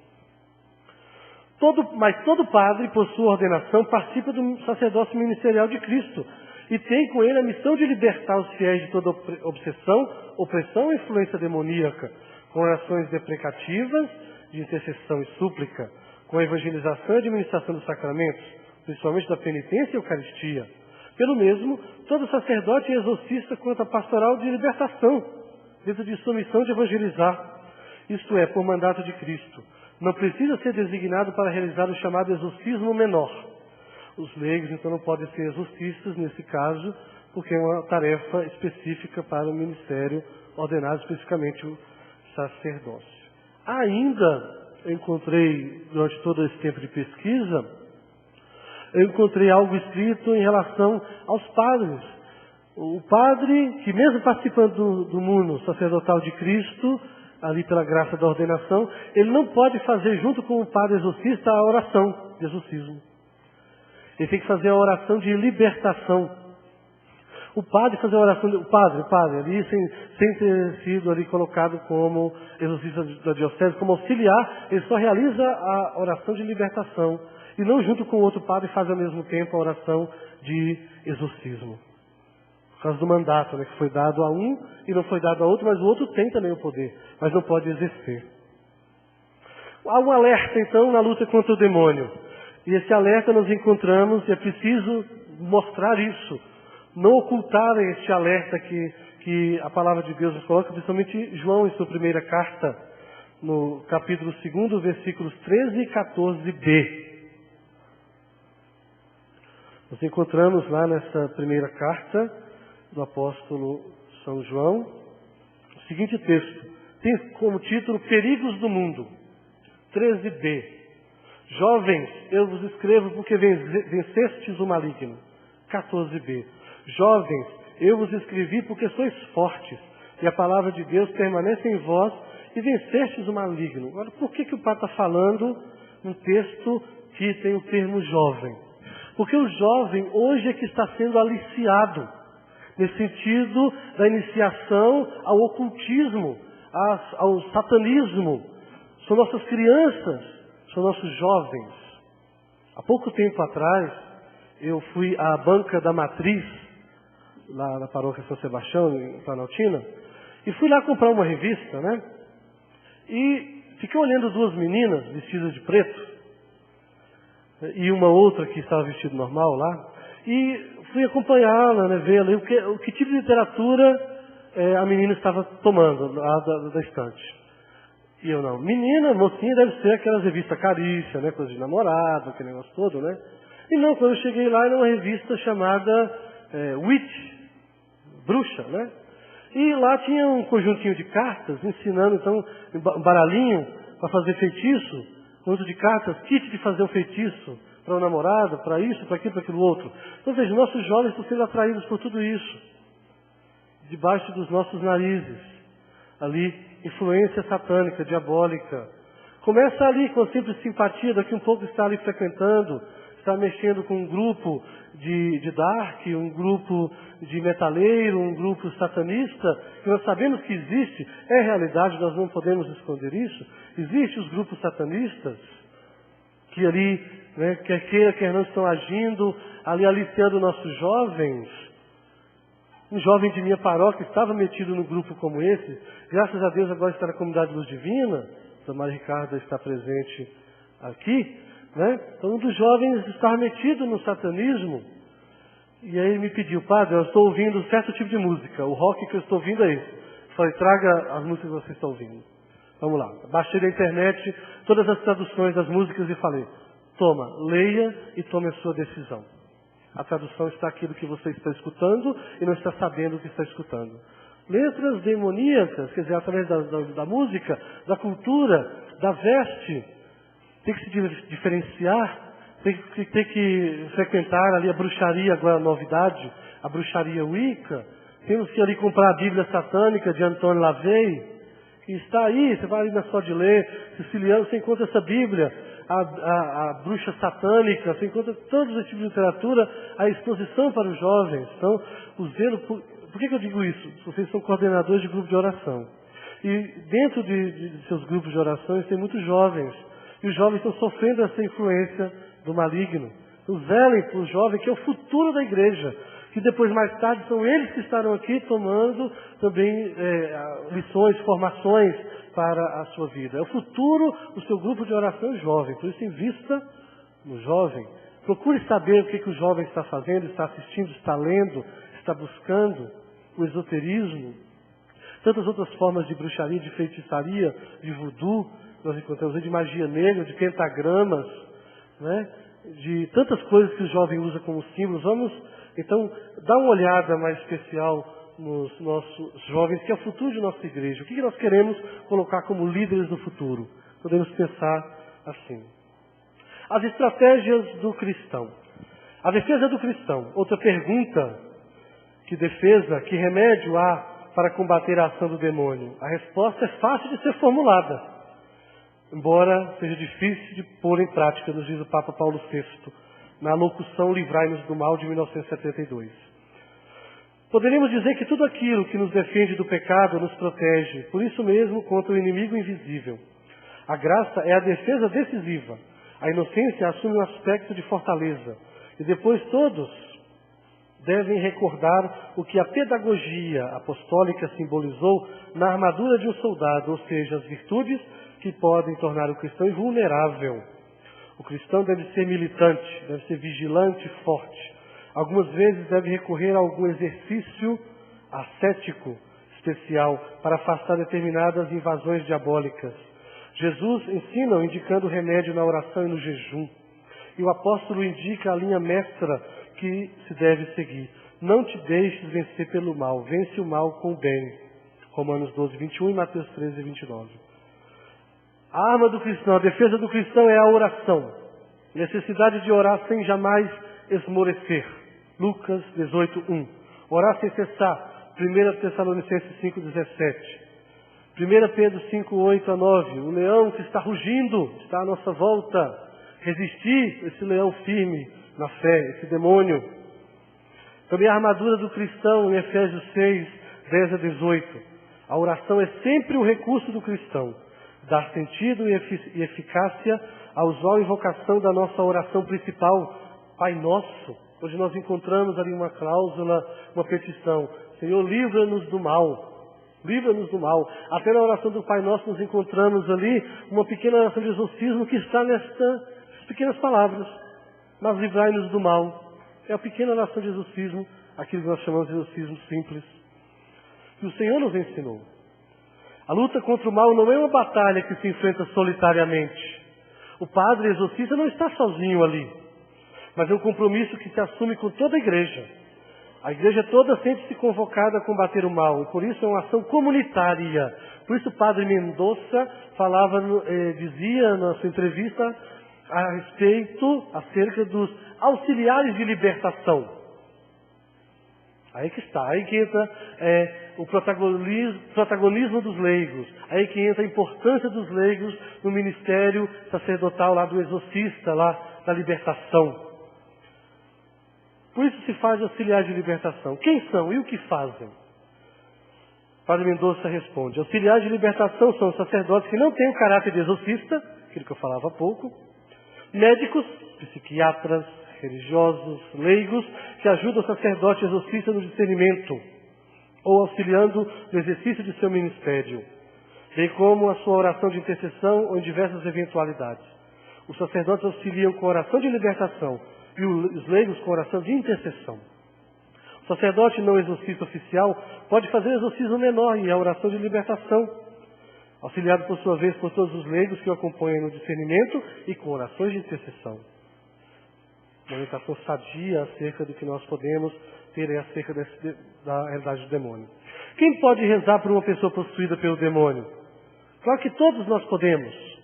Mas todo padre, por sua ordenação, participa do sacerdócio ministerial de Cristo e tem com ele a missão de libertar os fiéis de toda obsessão, opressão e influência demoníaca, com orações deprecativas, de intercessão e súplica, com a evangelização e administração dos sacramentos, principalmente da penitência e eucaristia. Pelo mesmo, todo sacerdote é exorcista quanto à pastoral de libertação, dentro de sua missão de evangelizar, isto é, por mandato de Cristo. Não precisa ser designado para realizar o chamado exorcismo menor. Os leigos, então, não podem ser exorcistas nesse caso, porque é uma tarefa específica para o ministério ordenado, especificamente o sacerdócio. Ainda, eu encontrei, durante todo esse tempo de pesquisa, eu encontrei algo escrito em relação aos padres. O padre, que mesmo participando do mundo sacerdotal de Cristo, ali pela graça da ordenação, ele não pode fazer junto com o padre exorcista a oração de exorcismo. Ele tem que fazer a oração de libertação. O padre fazer a oração, o padre, ali sem ter sido ali colocado como exorcista da diocese, como auxiliar, ele só realiza a oração de libertação. E não junto com o outro padre faz ao mesmo tempo a oração de exorcismo. Por causa do mandato, né, que foi dado a um e não foi dado a outro, mas o outro tem também o poder, mas não pode exercer. Há um alerta, então, na luta contra o demônio. E esse alerta nós encontramos, e é preciso mostrar isso. Não ocultar este alerta que a palavra de Deus nos coloca, principalmente João em sua primeira carta, no capítulo 2, versículos 13 e 14b. Nós encontramos lá nessa primeira carta do apóstolo São João o seguinte texto. Tem como título Perigos do Mundo. 13b. Jovens, eu vos escrevo porque vencestes o maligno. 14b. Jovens, eu vos escrevi porque sois fortes, e a palavra de Deus permanece em vós, e vencestes o maligno. Agora, por que o Padre está falando num texto que tem o termo jovem? Porque o jovem hoje é que está sendo aliciado, nesse sentido da iniciação ao ocultismo, ao satanismo. São nossas crianças, são nossos jovens. Há pouco tempo atrás, eu fui à banca da Matriz, lá na paróquia São Sebastião, em Planaltina, e fui lá comprar uma revista, né? E fiquei olhando duas meninas vestidas de preto, e uma outra que estava vestida normal lá, e fui acompanhá-la, né, ver ali o que tipo de literatura a menina estava tomando lá da estante. E eu não. Menina, mocinha, deve ser aquelas revistas Carícia, né, coisa de namorado, aquele negócio todo, né? E não, quando eu cheguei lá, era uma revista chamada Witch, bruxa, né? E lá tinha um conjuntinho de cartas, ensinando, então, um baralhinho para fazer feitiço, conjunto de cartas, kit de fazer um feitiço para o namorado, para isso, para aquilo, para aquilo outro. Então, veja, nossos jovens estão sendo atraídos por tudo isso, debaixo dos nossos narizes. Ali, influência satânica, diabólica. Começa ali com a simples simpatia, daqui um pouco está ali frequentando, está mexendo com um grupo de dark, um grupo de metaleiro, um grupo satanista, que nós sabemos que existe, é realidade, nós não podemos esconder isso. Existem os grupos satanistas, que ali, né, quer queira, quer não, estão agindo, ali aliciando nossos jovens. Um jovem de minha paróquia estava metido num grupo como esse, graças a Deus agora está na comunidade Luz Divina, a Maria Ricarda está presente aqui, né? Então um dos jovens estava metido no satanismo, e aí ele me pediu, padre, eu estou ouvindo um certo tipo de música, o rock que eu estou ouvindo é esse. Eu falei, traga as músicas que você está ouvindo. Vamos lá. Baixei da internet todas as traduções das músicas e falei, toma, leia e tome a sua decisão. A tradução está aquilo que você está escutando e não está sabendo o que está escutando. Letras demoníacas, quer dizer, através da música, da cultura, da veste, tem que se diferenciar, tem que frequentar ali a bruxaria, agora a novidade, a bruxaria Wicca. Temos que ali comprar a Bíblia Satânica de Antônio Lavey, que está aí, você vai ali na Só de Ler, Siciliano, você encontra essa Bíblia, a bruxa satânica, você encontra todos os tipos de literatura, a exposição para os jovens. Então, o zelo, por que eu digo isso? Vocês são coordenadores de grupo de oração. E dentro de seus grupos de orações tem muitos jovens. E os jovens estão sofrendo essa influência do maligno. Então, zelem para o jovem, que é o futuro da igreja. Que depois, mais tarde, são eles que estarão aqui tomando também lições, formações para a sua vida. É o futuro do seu grupo de oração jovem. Por isso, invista no jovem. Procure saber o que o jovem está fazendo, está assistindo, está lendo, está buscando o esoterismo. Tantas outras formas de bruxaria, de feitiçaria, de voodoo, nós encontramos aí, de magia negra, de pentagramas, né? De tantas coisas que o jovem usa como símbolos. Vamos, então, dar uma olhada mais especial nos nossos jovens, que é o futuro de nossa igreja. O que nós queremos colocar como líderes do futuro? Podemos pensar assim. As estratégias do cristão. A defesa do cristão. Outra pergunta, que remédio há para combater a ação do demônio? A resposta é fácil de ser formulada, embora seja difícil de pôr em prática, nos diz o Papa Paulo VI. na locução Livrai-nos do Mal de 1972. Poderíamos dizer que tudo aquilo que nos defende do pecado nos protege, por isso mesmo, contra o inimigo invisível. A graça é a defesa decisiva. A inocência assume um aspecto de fortaleza. E depois todos devem recordar o que a pedagogia apostólica simbolizou na armadura de um soldado, ou seja, as virtudes que podem tornar o cristão invulnerável. O cristão deve ser militante, deve ser vigilante e forte. Algumas vezes deve recorrer a algum exercício ascético especial para afastar determinadas invasões diabólicas. Jesus ensina indicando o remédio na oração e no jejum. E o apóstolo indica a linha mestra que se deve seguir. Não te deixes vencer pelo mal, vence o mal com o bem. Romanos 12, 21 e Mateus 13, 29. A arma do cristão, a defesa do cristão é a oração. Necessidade de orar sem jamais esmorecer. Lucas 18, 1. Orar sem cessar. 1 Tessalonicenses 5, 17. 1 Pedro 5, 8 a 9. O leão que está rugindo está à nossa volta. Resistir esse leão firme na fé, esse demônio. Também a armadura do cristão em Efésios 6, 10 a 18. A oração é sempre o recurso do cristão. Dar sentido e eficácia à usual invocação da nossa oração principal, Pai Nosso. Hoje nós encontramos ali uma cláusula, uma petição. Senhor, livra-nos do mal. Livra-nos do mal. Até na oração do Pai Nosso nós encontramos ali uma pequena oração de exorcismo que está nessas pequenas palavras. Mas livrai-nos do mal. É a pequena oração de exorcismo, aquilo que nós chamamos de exorcismo simples. Que o Senhor nos ensinou. A luta contra o mal não é uma batalha que se enfrenta solitariamente. O padre exorcista não está sozinho ali. Mas é um compromisso que se assume com toda a igreja. A igreja toda sente-se convocada a combater o mal. E por isso é uma ação comunitária. Por isso o padre Mendonça dizia na sua entrevista acerca dos auxiliares de libertação. Aí que está. Aí que entra o protagonismo dos leigos. Aí que entra a importância dos leigos no ministério sacerdotal lá do exorcista, lá da libertação. Por isso se faz auxiliar de libertação. Quem são e o que fazem? Padre Mendonça responde. Auxiliares de libertação são os sacerdotes que não têm o caráter de exorcista, aquilo que eu falava há pouco, médicos, psiquiatras, religiosos, leigos, que ajudam o sacerdote exorcista no discernimento, ou auxiliando no exercício de seu ministério, bem como a sua oração de intercessão ou em diversas eventualidades. Os sacerdotes auxiliam com a oração de libertação, e os leigos com oração de intercessão. O sacerdote não exorcista oficial pode fazer exorcismo menor e a oração de libertação, auxiliado por sua vez por todos os leigos que o acompanham no discernimento e com orações de intercessão. Uma orientação sadia acerca do que nós podemos ter acerca da realidade do demônio. Quem pode rezar por uma pessoa possuída pelo demônio? Claro que todos nós podemos.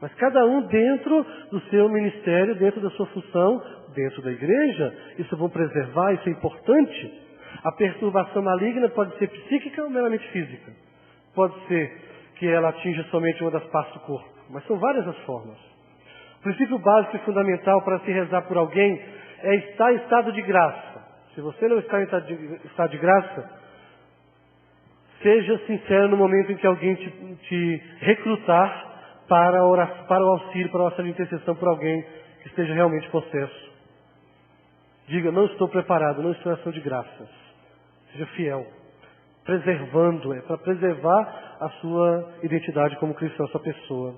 Mas cada um dentro do seu ministério, dentro da sua função, dentro da igreja, isso é bom preservar, isso é importante. A perturbação maligna pode ser psíquica ou meramente física. Pode ser que ela atinja somente uma das partes do corpo, mas são várias as formas. O princípio básico e fundamental para se rezar por alguém é estar em estado de graça. Se você não está em estado de graça, seja sincero no momento em que alguém te recrutar para o auxílio, para a oração de intercessão por alguém que esteja realmente possesso. Diga, não estou preparado, não estou em ação de graças. Seja fiel. Preservando, para preservar a sua identidade como cristão, a sua pessoa.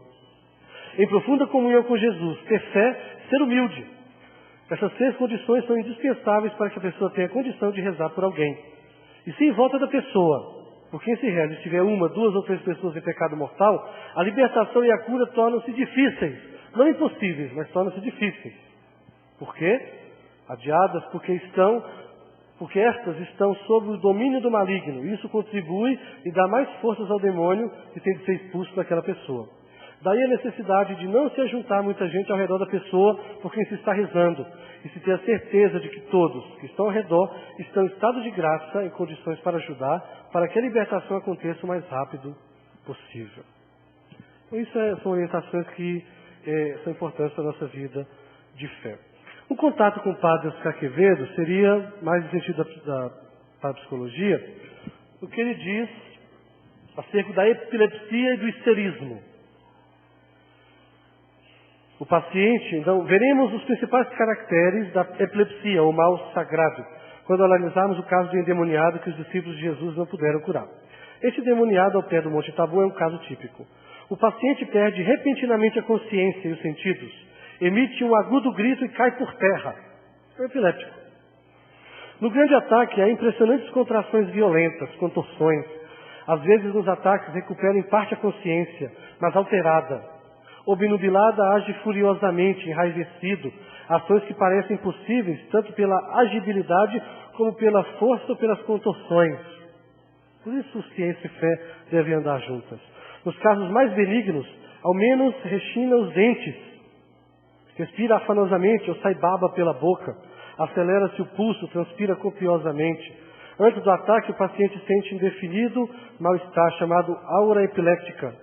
Em profunda comunhão com Jesus, ter fé, ser humilde. Essas 3 condições são indispensáveis para que a pessoa tenha condição de rezar por alguém. E se em volta da pessoa, por quem se reza, se tiver 1, 2 ou 3 pessoas em pecado mortal, a libertação e a cura tornam-se difíceis. Não impossíveis, mas tornam-se difíceis. Por quê? Adiadas porque estas estão sob o domínio do maligno. Isso contribui e dá mais forças ao demônio que tem de ser expulso daquela pessoa. Daí a necessidade de não se ajuntar muita gente ao redor da pessoa por quem se está rezando. E se ter a certeza de que todos que estão ao redor estão em estado de graça, em condições para ajudar, para que a libertação aconteça o mais rápido possível. Então, isso são orientações que são importantes para a nossa vida de fé. O contato com o padre Oscar Quevedo seria, mais no sentido da parapsicologia, o que ele diz acerca da epilepsia e do histerismo. O paciente, então, veremos os principais caracteres da epilepsia, ou mal sagrado, quando analisarmos o caso de endemoniado que os discípulos de Jesus não puderam curar. Este endemoniado ao pé do Monte Tabor é um caso típico. O paciente perde repentinamente a consciência e os sentidos, emite um agudo grito e cai por terra. É epiléptico. No grande ataque, há impressionantes contrações violentas, contorções. Às vezes, nos ataques, recupera em parte a consciência, mas alterada. Obnubilada, age furiosamente, enraivecido, ações que parecem impossíveis, tanto pela agibilidade como pela força ou pelas contorções. Por isso, ciência e fé devem andar juntas. Nos casos mais benignos, ao menos rechina os dentes, respira afanosamente ou sai baba pela boca, acelera-se o pulso, transpira copiosamente. Antes do ataque, o paciente sente indefinido mal-estar, chamado aura epiléptica,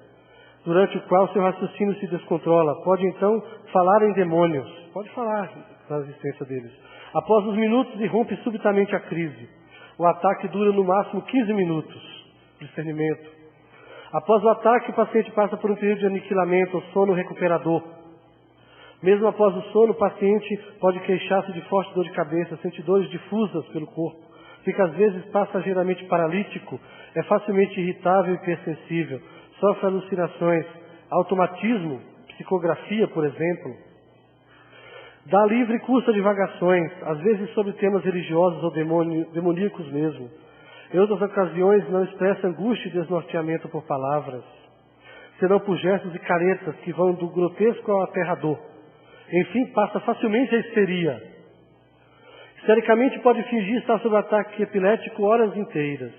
durante o qual seu raciocínio se descontrola. Pode, então, falar em demônios. Pode falar da existência deles. Após uns minutos, irrompe subitamente a crise. O ataque dura no máximo 15 minutos. Discernimento. Após o ataque, o paciente passa por um período de aniquilamento, ou sono recuperador. Mesmo após o sono, o paciente pode queixar-se de forte dor de cabeça, sente dores difusas pelo corpo, fica às vezes passageiramente paralítico, é facilmente irritável e hipersensível, sofre alucinações, automatismo, psicografia, por exemplo. Dá livre curso a divagações, às vezes sobre temas religiosos ou demoníacos mesmo. Em outras ocasiões, não expressa angústia e desnorteamento por palavras, senão por gestos e caretas que vão do grotesco ao aterrador. Enfim, passa facilmente a histeria. Histericamente pode fingir estar sob ataque epilético horas inteiras.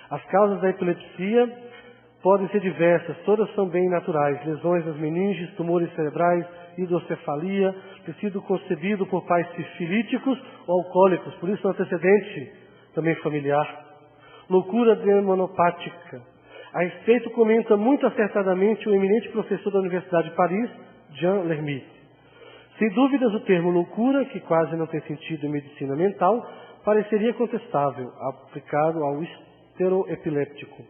As causas da epilepsia podem ser diversas, todas são bem naturais. Lesões nas meninges, tumores cerebrais, hidrocefalia, ter sido concebido por pais sifilíticos ou alcoólicos, por isso é um antecedente também familiar. Loucura demonopática. A respeito comenta muito acertadamente o eminente professor da Universidade de Paris, Jean Lermite. Sem dúvidas, o termo loucura, que quase não tem sentido em medicina mental, pareceria contestável, aplicado ao histeroepiléptico.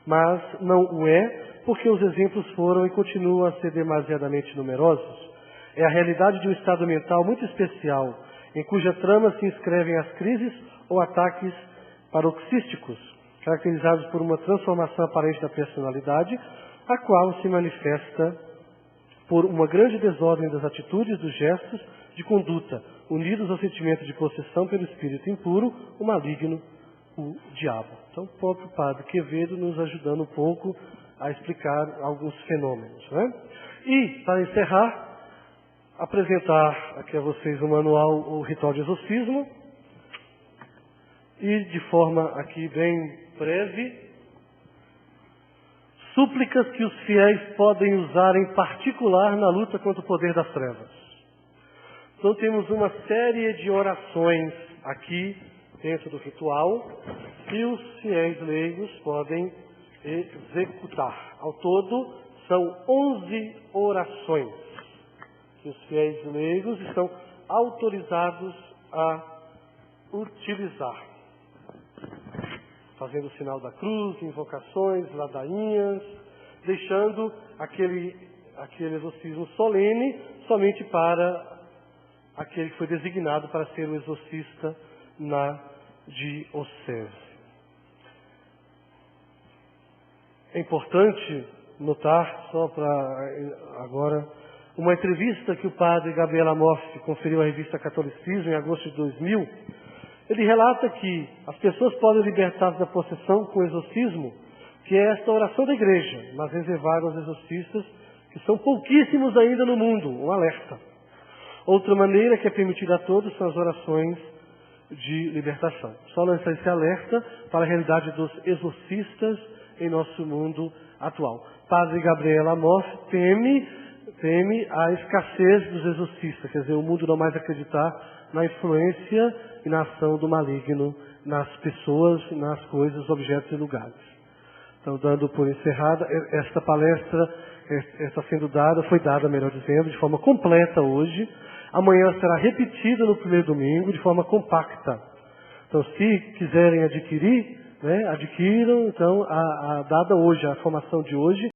Mas não o é, porque os exemplos foram e continuam a ser demasiadamente numerosos. É a realidade de um estado mental muito especial, em cuja trama se inscrevem as crises ou ataques paroxísticos, caracterizados por uma transformação aparente da personalidade, a qual se manifesta por uma grande desordem das atitudes, dos gestos, de conduta, unidos ao sentimento de possessão pelo espírito impuro, o maligno, o diabo. Então, o próprio Padre Quevedo nos ajudando um pouco a explicar alguns fenômenos, né? E, para encerrar, apresentar aqui a vocês o manual, o ritual de exorcismo, e de forma aqui bem breve, súplicas que os fiéis podem usar em particular na luta contra o poder das trevas. Então temos uma série de orações aqui dentro do ritual que os fiéis leigos podem executar. Ao todo, são 11 orações que os fiéis leigos estão autorizados a utilizar. Fazendo o sinal da cruz, invocações, ladainhas, deixando aquele exorcismo solene somente para aquele que foi designado para ser o exorcista na diocese. É importante notar, só para agora, uma entrevista que o padre Gabriel Amorfi conferiu à revista Catolicismo em agosto de 2000. Ele relata que as pessoas podem libertar-se da possessão com o exorcismo, que é esta oração da igreja, mas reservada aos exorcistas, que são pouquíssimos ainda no mundo, um alerta. Outra maneira que é permitida a todos são as orações de libertação. Só lançar esse alerta para a realidade dos exorcistas em nosso mundo atual. Padre Gabriel Amorfi teme a escassez dos exorcistas, quer dizer, o mundo não mais acreditar na influência e na ação do maligno nas pessoas, nas coisas, objetos e lugares. Então, dando por encerrada, esta palestra está sendo dada, foi dada, melhor dizendo, de forma completa hoje. Amanhã será repetida no primeiro domingo de forma compacta. Então, se quiserem adquirir, né, adquiram, então, a dada hoje, a formação de hoje,